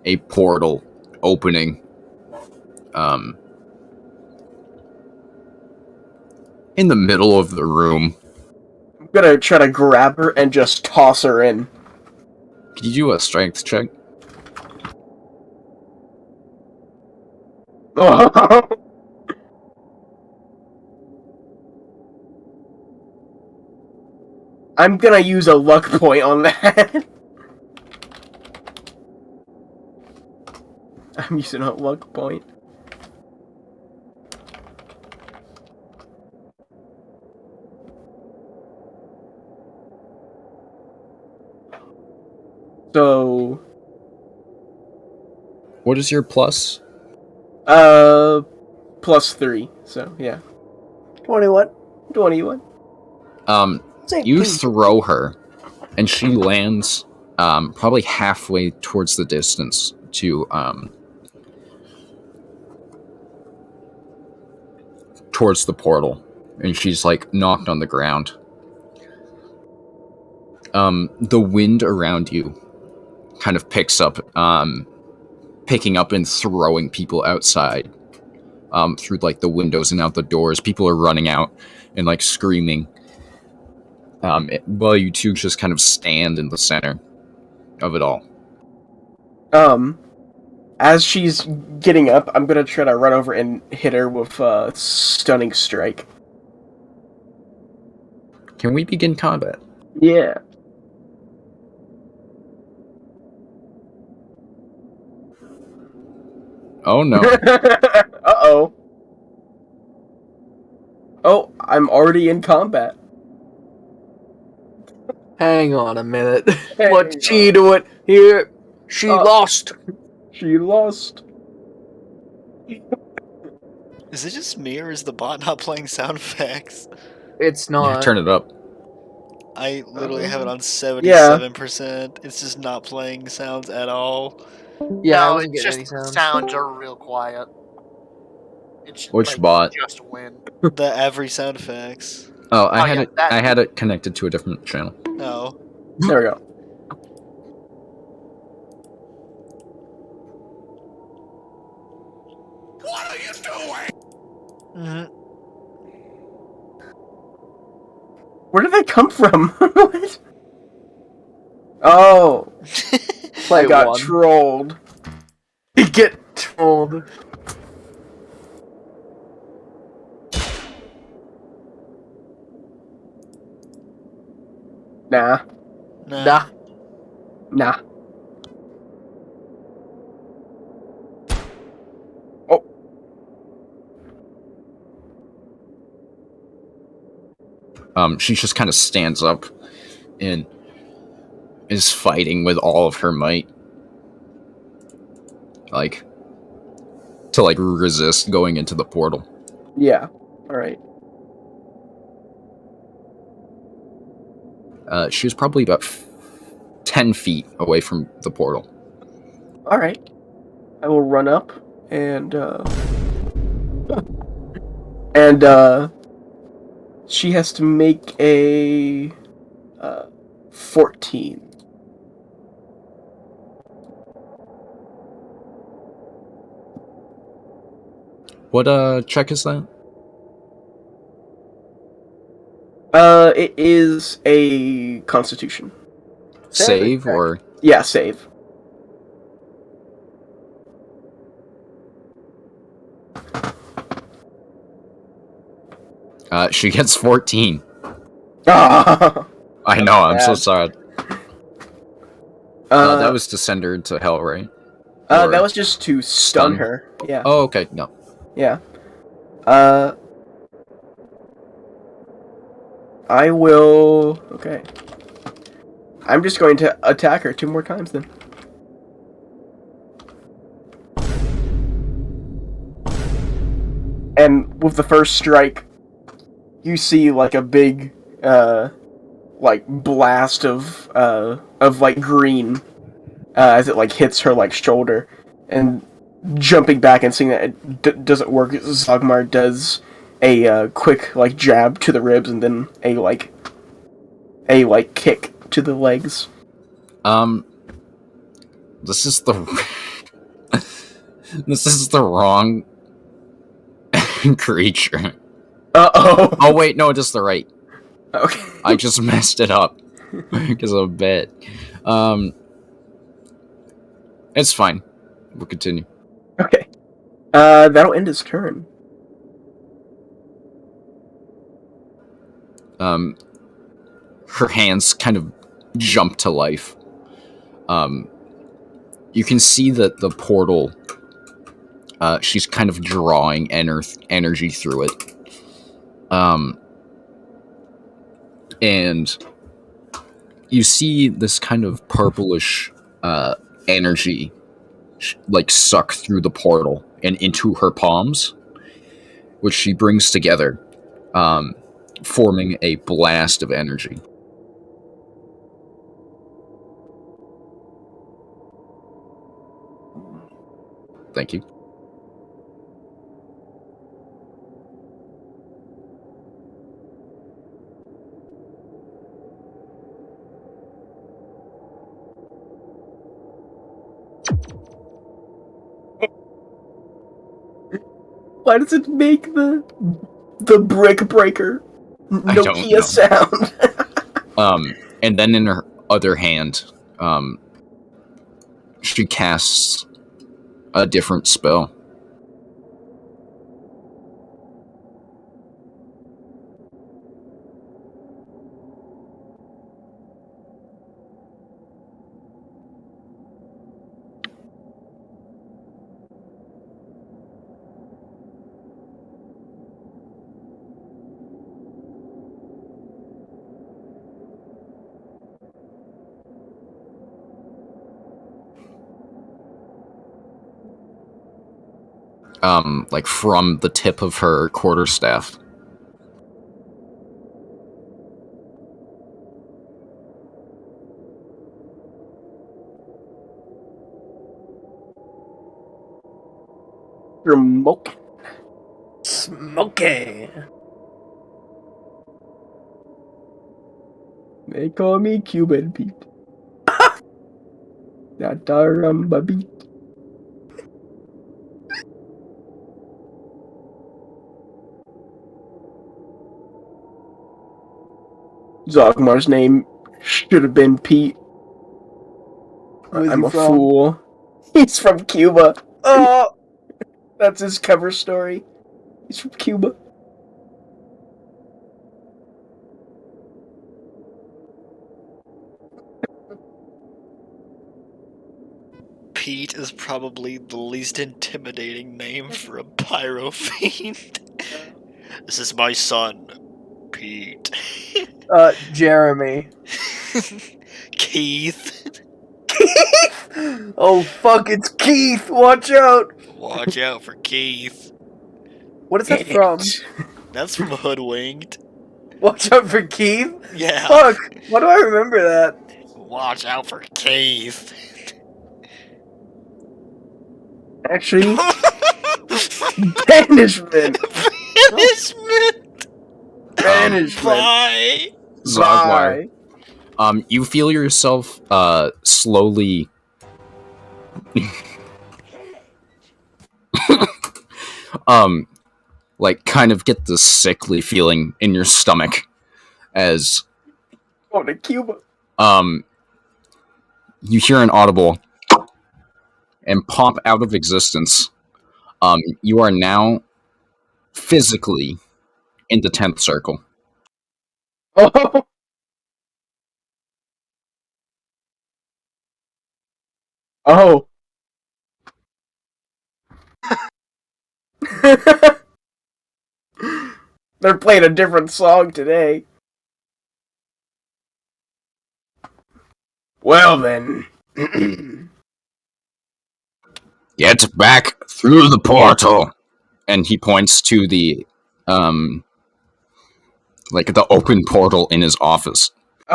Speaker 1: a portal opening, in the middle of the room.
Speaker 5: I'm gonna try to grab her and just toss her in.
Speaker 1: Could you do a strength check?
Speaker 5: I'm gonna use a luck point on that. I'm using a luck point. So,
Speaker 1: What is your plus?
Speaker 5: +3. So, yeah.
Speaker 2: 21.
Speaker 5: 21.
Speaker 2: Say
Speaker 1: You
Speaker 2: please.
Speaker 1: throw her, and she lands, probably halfway towards the distance to, towards the portal, and she's, like, knocked on the ground. The wind around you kind of picks up, picking up and throwing people outside, through, like, the windows and out the doors. People are running out and, like, screaming. While you two just kind of stand in the center of it all.
Speaker 5: As she's getting up, I'm gonna try to run over and hit her with a stunning strike.
Speaker 1: Can we begin combat?
Speaker 5: Yeah.
Speaker 1: Oh no.
Speaker 5: Uh-oh. Oh, I'm already in combat.
Speaker 2: Hang on a minute.
Speaker 5: Hang
Speaker 2: What's she doing here? She lost.
Speaker 5: She lost.
Speaker 6: Is it just me, or is the bot not playing sound effects?
Speaker 2: It's
Speaker 1: Yeah,
Speaker 2: not.
Speaker 1: turn it up.
Speaker 6: I literally have it on 77%. It's just not playing sounds at all.
Speaker 2: Yeah, I
Speaker 4: no,
Speaker 2: wasn't
Speaker 4: it's
Speaker 2: getting
Speaker 4: just
Speaker 2: any sound.
Speaker 4: sounds are real quiet. It's
Speaker 1: Which
Speaker 4: like,
Speaker 1: bot?
Speaker 4: Just win.
Speaker 6: The every sound effects.
Speaker 1: Oh, I
Speaker 4: Oh,
Speaker 1: had
Speaker 4: yeah,
Speaker 1: it.
Speaker 4: that-
Speaker 1: I had it connected to a different channel.
Speaker 6: No.
Speaker 5: There we go.
Speaker 4: What are you doing?
Speaker 6: Mm-hmm.
Speaker 5: Where did they come from? What? Oh, I
Speaker 2: Play
Speaker 5: got
Speaker 2: one.
Speaker 5: trolled.
Speaker 2: Get trolled.
Speaker 5: Nah.
Speaker 2: Nah.
Speaker 5: Nah. Oh.
Speaker 1: She just kind of stands up and is fighting with all of her might. Like, to, like, resist going into the portal.
Speaker 5: Yeah. Alright.
Speaker 1: She was probably about 10 feet away from the portal.
Speaker 5: Alright. I will run up and she has to make a 14.
Speaker 1: What check is that?
Speaker 5: It is a constitution.
Speaker 1: Save or
Speaker 5: Yeah, save.
Speaker 1: she gets 14.
Speaker 5: Ah.
Speaker 1: I know, I'm so
Speaker 2: bad.
Speaker 1: sad.
Speaker 5: That
Speaker 1: That was to send her to hell, right?
Speaker 5: that was just to stun
Speaker 1: stun?
Speaker 5: her. Yeah.
Speaker 1: Oh, okay, no.
Speaker 5: Yeah. I will. Okay. I'm just going to attack her 2 more times then. And with the first strike, you see like a big, like blast of like green, as it like hits her like shoulder, and jumping back and seeing that it doesn't work, Zogmar does a quick like jab to the ribs and then a kick to the legs.
Speaker 1: This is the this is the wrong creature.
Speaker 5: Uh-oh.
Speaker 1: Oh wait, no, it is the right.
Speaker 5: Okay.
Speaker 1: I just messed it up because of a bit. It's fine. We'll continue.
Speaker 5: Okay. That'll end his turn.
Speaker 1: Her hands kind of jump to life. You can see that the portal, she's kind of drawing energy through it. And you see this kind of purplish energy like suck through the portal and into her palms, which she brings together, forming a blast of energy. Thank you.
Speaker 5: Why does it make the brick breaker
Speaker 1: I don't
Speaker 5: Nokia
Speaker 1: know.
Speaker 5: sound?
Speaker 1: And then in her other hand, she casts a different spell. Like from the tip of her quarterstaff.
Speaker 5: Smoke.
Speaker 2: Smoky.
Speaker 5: They call me Cuban Pete. That rumba beat. Zogmar's name should have been Pete.
Speaker 2: Where's
Speaker 5: I'm
Speaker 2: he
Speaker 5: a
Speaker 2: from?
Speaker 5: fool. He's from Cuba. Oh, that's his cover story. He's from Cuba.
Speaker 6: Pete is probably the least intimidating name for a pyro fiend. This is my son, Pete.
Speaker 2: Jeremy.
Speaker 6: Keith.
Speaker 2: Keith! Oh fuck, it's Keith! Watch out!
Speaker 6: Watch out for Keith.
Speaker 2: What is that from?
Speaker 6: That's from Hoodwinked.
Speaker 2: Watch out for Keith?
Speaker 6: Yeah.
Speaker 2: Fuck! Why do I remember that?
Speaker 6: Watch out for Keith.
Speaker 5: Actually, banishment.
Speaker 6: Banishment.
Speaker 5: Banishment.
Speaker 6: Bye.
Speaker 1: Zogwire. You feel yourself slowly like kind of get the sickly feeling in your stomach as
Speaker 5: Oh, to Cuba.
Speaker 1: you hear an audible and pop out of existence. You are now physically in the 10th circle.
Speaker 5: Oh. Oh. They're playing a different song today. Well then.
Speaker 1: Get back through the portal. And he points to the like the open portal in his office.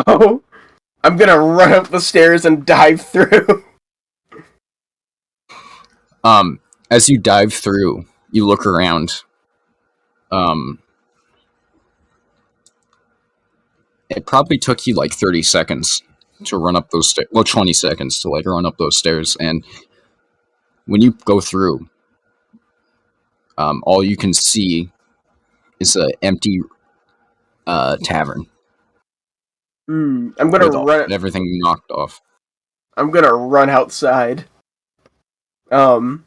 Speaker 5: Oh. I'm gonna run up the stairs and dive through.
Speaker 1: As you dive through, you look around. It probably took you like 30 seconds to run up those stairs. Well, 20 seconds to like run up those stairs. And when you go through, all you can see is an empty tavern.
Speaker 5: I'm gonna
Speaker 1: With
Speaker 5: run.
Speaker 1: everything knocked off.
Speaker 5: I'm gonna run outside. Do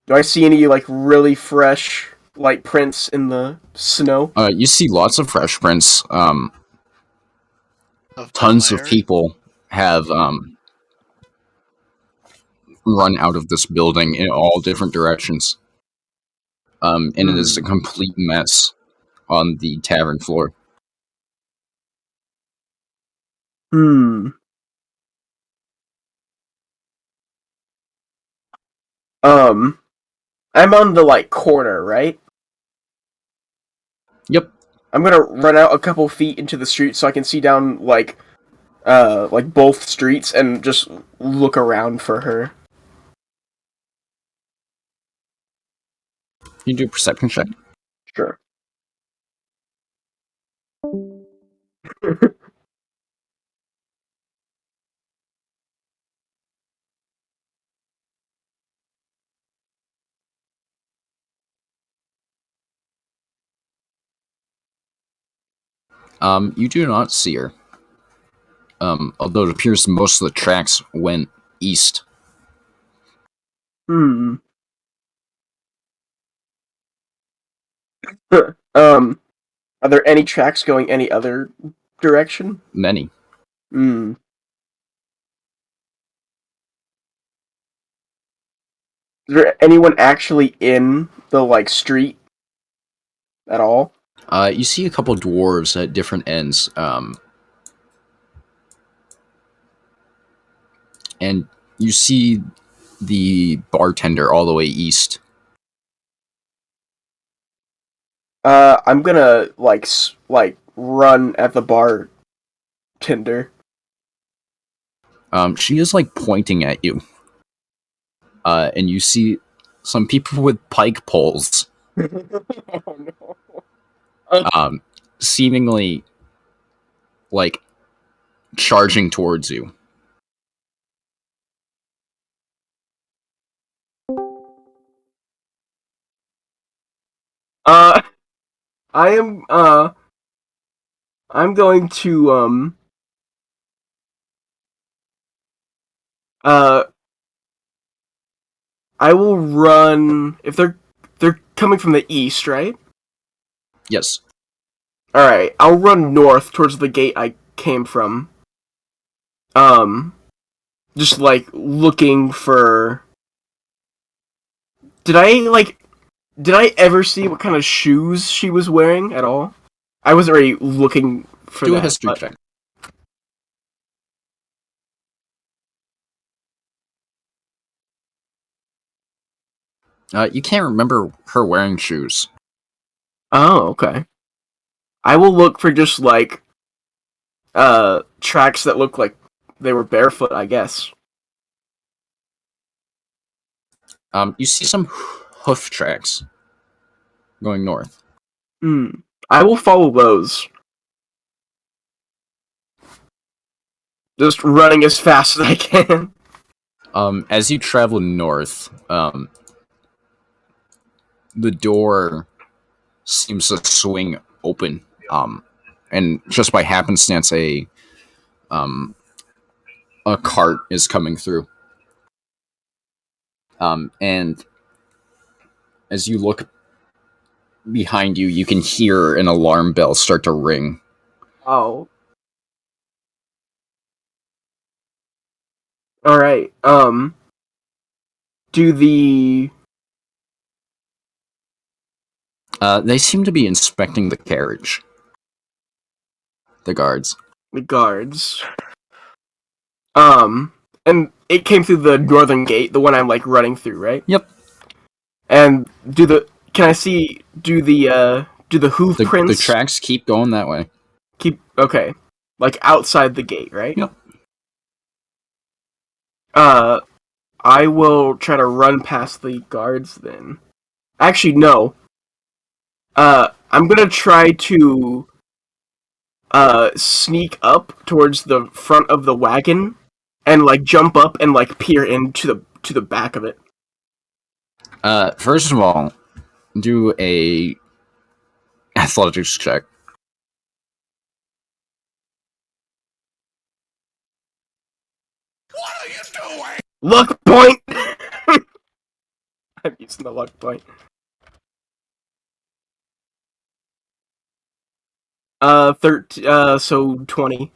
Speaker 5: I see any like really fresh like prints in the snow?
Speaker 1: You see lots of fresh prints. Tons of people have run out of this building in all different directions. And it is a complete mess on the tavern floor.
Speaker 5: I'm on the like corner, right?
Speaker 1: Yep.
Speaker 5: I'm gonna run out a couple feet into the street so I can see down like both streets and just look around for her.
Speaker 1: You do a perception check.
Speaker 5: Sure.
Speaker 1: You do not see her. Although it appears most of the tracks went east.
Speaker 5: Are there any tracks going any other direction?
Speaker 1: Many.
Speaker 5: Is there anyone actually in the like street at all?
Speaker 1: You see a couple dwarves at different ends. And you see the bartender all the way east.
Speaker 5: I'm gonna like run at the bartender.
Speaker 1: She is like pointing at you. And you see some people with pike poles.
Speaker 5: Oh no.
Speaker 1: Seemingly like charging towards you.
Speaker 5: I'm going to I will run if they're coming from the east, right?
Speaker 1: Yes.
Speaker 5: All right, I'll run north towards the gate I came from. just like looking for. Did I ever see what kind of shoes she was wearing at all? I wasn't really looking for
Speaker 1: Do
Speaker 5: that.
Speaker 1: a history
Speaker 5: but-
Speaker 1: check. You can't remember her wearing shoes.
Speaker 5: Oh, okay. I will look for just like tracks that look like they were barefoot, I guess.
Speaker 1: You see some hoof tracks going north.
Speaker 5: I will follow those. Just running as fast as I can.
Speaker 1: As you travel north, the door seems to swing open. And just by happenstance, a cart is coming through. And as you look behind you, you can hear an alarm bell start to ring.
Speaker 5: Oh. Alright, do the...
Speaker 1: They seem to be inspecting the carriage. The guards.
Speaker 5: the guards... and it came through the northern gate, the one I'm, like, running through, right?
Speaker 1: Yep.
Speaker 5: And do the hoof
Speaker 1: The
Speaker 5: prints
Speaker 1: tracks keep going that way.
Speaker 5: keep... Okay. Like, outside the gate, right?
Speaker 1: Yep.
Speaker 5: I will try to run past the guards then. Actually, no. I'm gonna try to sneak up towards the front of the wagon and like jump up and like peer into the back of it.
Speaker 1: First of all, do a athletics check.
Speaker 5: Luck point. I'm using the luck point. So 20.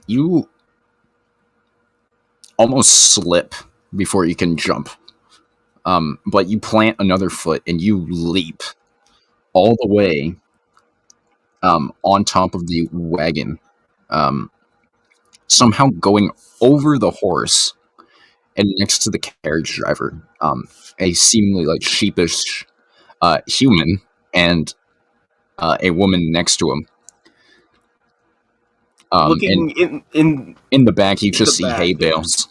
Speaker 1: You almost slip before you can jump. But you plant another foot and you leap all the way on top of the wagon, somehow going over the horse and next to the carriage driver, a seemingly like sheepish human and a woman next to him.
Speaker 5: Looking
Speaker 1: and in the back, you just see
Speaker 5: the back,
Speaker 1: hay
Speaker 5: yeah.
Speaker 1: bales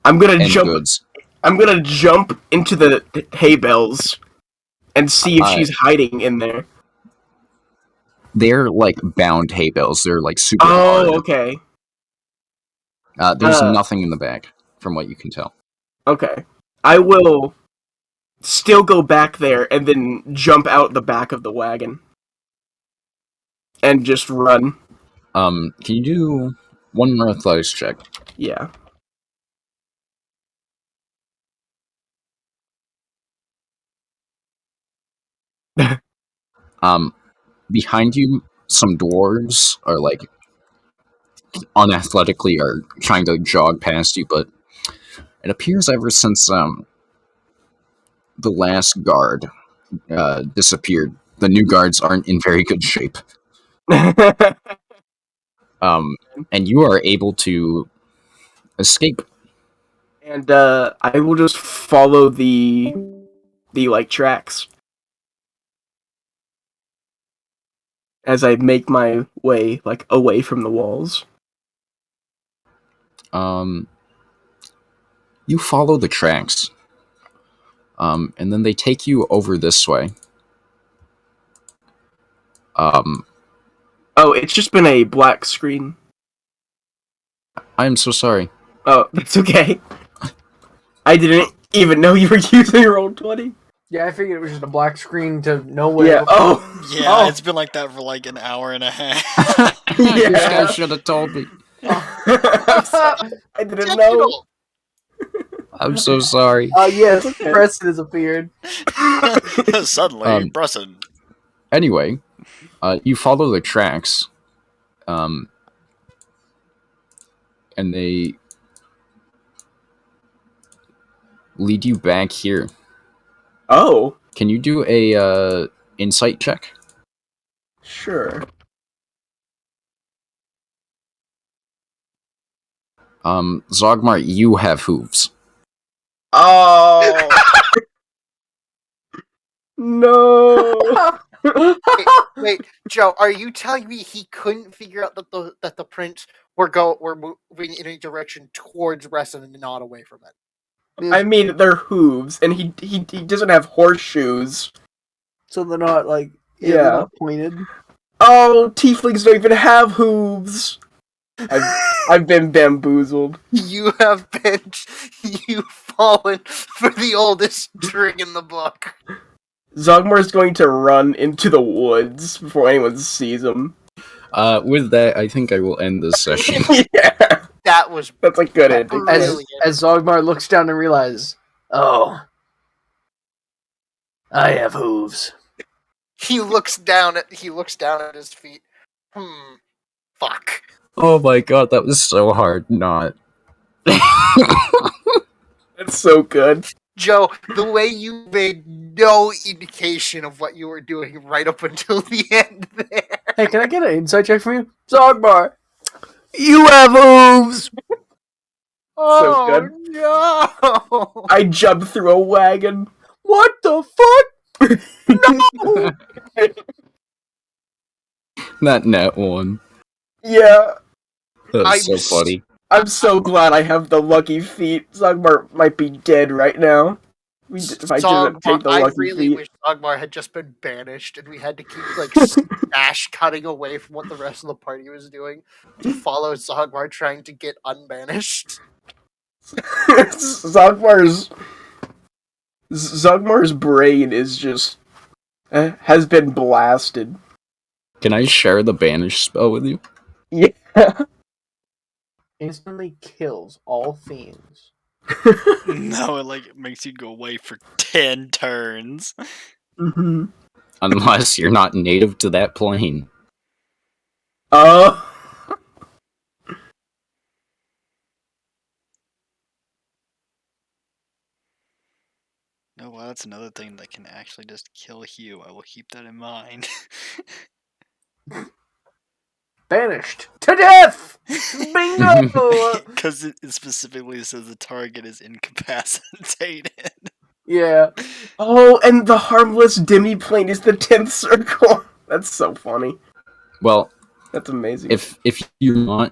Speaker 5: I'm gonna
Speaker 1: and
Speaker 5: jump.
Speaker 1: goods.
Speaker 5: I'm gonna jump into the hay bales and see if
Speaker 1: Uh,
Speaker 5: she's hiding in there.
Speaker 1: They're like bound hay bales. They're like super hard.
Speaker 5: Oh, okay.
Speaker 1: There's
Speaker 5: Uh,
Speaker 1: nothing in the back, from what you can tell.
Speaker 5: Okay. I will still go back there and then jump out the back of the wagon. And just run.
Speaker 1: Can you do one more athletics check?
Speaker 5: Yeah.
Speaker 1: Behind you, some dwarves are like unathletically are trying to jog past you, but it appears ever since the last guard disappeared, the new guards aren't in very good shape. And you are able to escape.
Speaker 5: And I will just follow the like tracks as I make my way like away from the walls.
Speaker 1: You follow the tracks. And then they take you over this way.
Speaker 5: Oh, it's just been a black screen.
Speaker 1: I am so sorry.
Speaker 5: Oh, that's okay. I didn't even know you were using Roll20.
Speaker 2: Yeah, I figured it was just a black screen to nowhere.
Speaker 5: Yeah. Oh.
Speaker 6: Yeah,
Speaker 5: Oh.
Speaker 6: it's been like that for like an hour and a half.
Speaker 1: You guys should have told me.
Speaker 5: I didn't know.
Speaker 1: I'm so sorry.
Speaker 2: Yes, Preston has appeared.
Speaker 6: Suddenly,
Speaker 1: Um,
Speaker 6: Brusson.
Speaker 1: Anyway, You follow the tracks, and they lead you back here.
Speaker 5: Oh,
Speaker 1: Can you do a insight check?
Speaker 5: sure.
Speaker 1: Zogmar, you have hooves.
Speaker 5: Oh no!
Speaker 4: Wait, Joe, are you telling me he couldn't figure out that the prints were moving in a direction towards Reston and not away from it?
Speaker 5: I mean, they're hooves, and he doesn't have horseshoes.
Speaker 2: So they're not like
Speaker 5: Yeah.
Speaker 2: they're not pointed.
Speaker 5: Oh, tieflings don't even have hooves. I've been bamboozled.
Speaker 4: You've fallen for the oldest trick in the book.
Speaker 5: Zogmar's going to run into the woods before anyone sees him.
Speaker 1: With that, I think I will end this session.
Speaker 5: Yeah,
Speaker 4: That's
Speaker 5: a good ending.
Speaker 2: As Zogmar looks down and realizes, oh, I have hooves.
Speaker 4: He looks down at his feet. Fuck.
Speaker 1: Oh my god, that was so hard not.
Speaker 5: That's so good.
Speaker 4: Joe, the way you made no indication of what you were doing right up until the end there.
Speaker 2: Hey, can I get an insight check from you? Zogmar, you have hooves!
Speaker 4: Oh
Speaker 5: good.
Speaker 4: no!
Speaker 5: I jumped through a wagon.
Speaker 2: What the fuck? No!
Speaker 1: That net one.
Speaker 5: Yeah,
Speaker 1: That's so funny.
Speaker 5: I'm so glad I have the lucky feet. Zogmar might be dead right now. If I didn't take the
Speaker 4: I
Speaker 5: lucky
Speaker 4: really
Speaker 5: feet.
Speaker 4: wish Ogmar had just been banished and we had to keep like smash cutting away from what the rest of the party was doing to follow Zogmar trying to get unbanished.
Speaker 5: Zogmar's brain is just has been blasted.
Speaker 1: Can I share the banish spell with you?
Speaker 5: Yeah.
Speaker 2: Instantly kills all fiends.
Speaker 6: No, it makes you go away for 10 turns.
Speaker 5: Mm-hmm.
Speaker 1: Unless you're not native to that plane.
Speaker 5: Oh.
Speaker 6: No, well, that's another thing that can actually just kill Hugh. I will keep that in mind.
Speaker 2: Banished to death! Bingo!
Speaker 6: Because it specifically says the target is incapacitated.
Speaker 2: Yeah.
Speaker 5: Oh, and the harmless demi-plane is the 10th circle. That's so funny.
Speaker 1: Well,
Speaker 5: That's amazing.
Speaker 1: if you're not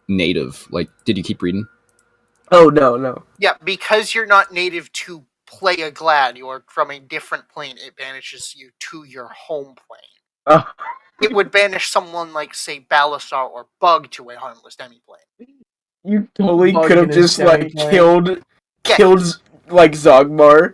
Speaker 1: native, like, did you keep reading?
Speaker 5: Oh, no.
Speaker 4: Yeah, because you're not native to play a glad, you're from a different plane, it banishes you to your home plane. It would banish someone like, say, Balasar or Bug to a harmless demi-plane.
Speaker 5: You totally
Speaker 2: Bug
Speaker 5: could have
Speaker 2: in his
Speaker 5: just, like,
Speaker 2: demi-plane.
Speaker 5: killed, like, Zogmar.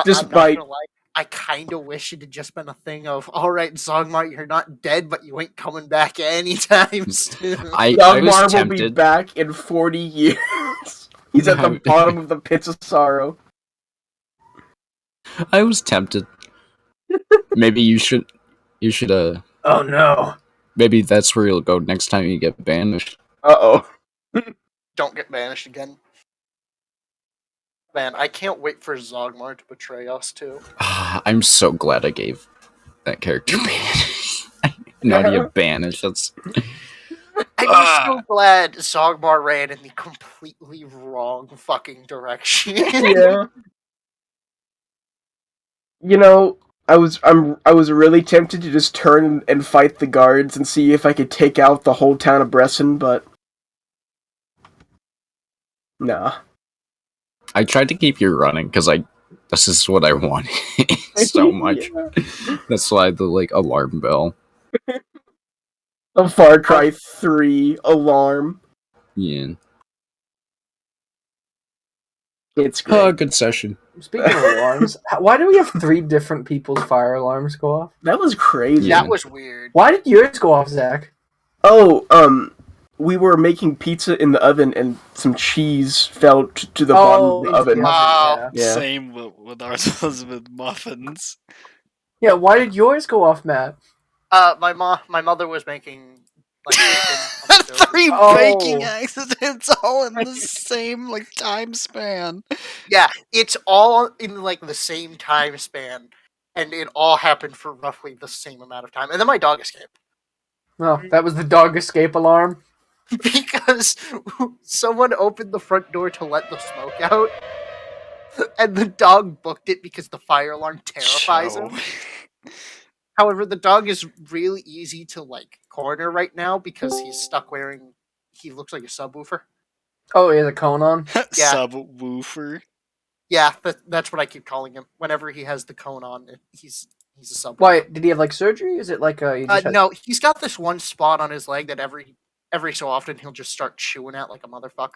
Speaker 5: Just
Speaker 4: I'm not
Speaker 5: by-
Speaker 4: gonna lie, I kinda wish it had just been a thing of, alright, Zogmar, you're not dead, but you ain't coming back anytime soon.
Speaker 1: I
Speaker 5: Zogmar
Speaker 1: was
Speaker 5: will be
Speaker 1: tempted.
Speaker 5: back in 40 years. He's at the bottom of the pits of sorrow.
Speaker 1: I was tempted. Maybe you should,
Speaker 2: Oh no.
Speaker 1: maybe that's where you'll go next time you get banished.
Speaker 5: Uh-oh.
Speaker 4: Don't get banished again. Man, I can't wait for Zogmar to betray us, too.
Speaker 1: I'm so glad I gave that character banish. Nadia banish, that's...
Speaker 4: I'm just so glad Zogmar ran in the completely wrong fucking direction.
Speaker 5: Yeah. You know, I was really tempted to just turn and fight the guards and see if I could take out the whole town of Bresson, but nah.
Speaker 1: I tried to keep you running, because this is what I wanted so much.
Speaker 5: Yeah.
Speaker 1: That's why the, like, alarm bell.
Speaker 5: A Far Cry 3 alarm.
Speaker 1: Yeah.
Speaker 5: It's
Speaker 1: Oh,
Speaker 5: great.
Speaker 1: good session.
Speaker 2: Speaking of alarms, why do we have 3 different people's fire alarms go off?
Speaker 5: That was crazy.
Speaker 1: Yeah.
Speaker 4: That was weird.
Speaker 2: Why did yours go off, Zach?
Speaker 5: Oh, we were making pizza in the oven and some cheese fell to the bottom of the
Speaker 2: into
Speaker 5: oven.
Speaker 2: yeah.
Speaker 5: Yeah.
Speaker 6: Same with ours was with muffins.
Speaker 2: Yeah, why did yours go off, Matt?
Speaker 4: My mother was making like bacon on the stove.
Speaker 3: 3
Speaker 2: Oh.
Speaker 3: baking accidents all in the same like time span.
Speaker 4: Yeah, it's all in like the same time span, and it all happened for roughly the same amount of time. And then my dog escaped
Speaker 2: Oh, that was the dog escape alarm.
Speaker 4: because someone opened the front door to let the smoke out, and the dog booked it because the fire alarm terrifies
Speaker 3: Joe.
Speaker 4: him. However, the dog is really easy to like corner right now because he's stuck wearing. He looks like a subwoofer.
Speaker 2: Oh, he has a cone on.
Speaker 4: Yeah.
Speaker 3: Subwoofer.
Speaker 4: Yeah, that's what I keep calling him. Whenever he has the cone on, he's a subwoofer.
Speaker 2: Why, did he have like surgery? Is it like he just had...
Speaker 4: No, he's got this one spot on his leg that every so often he'll just start chewing at like a motherfucker.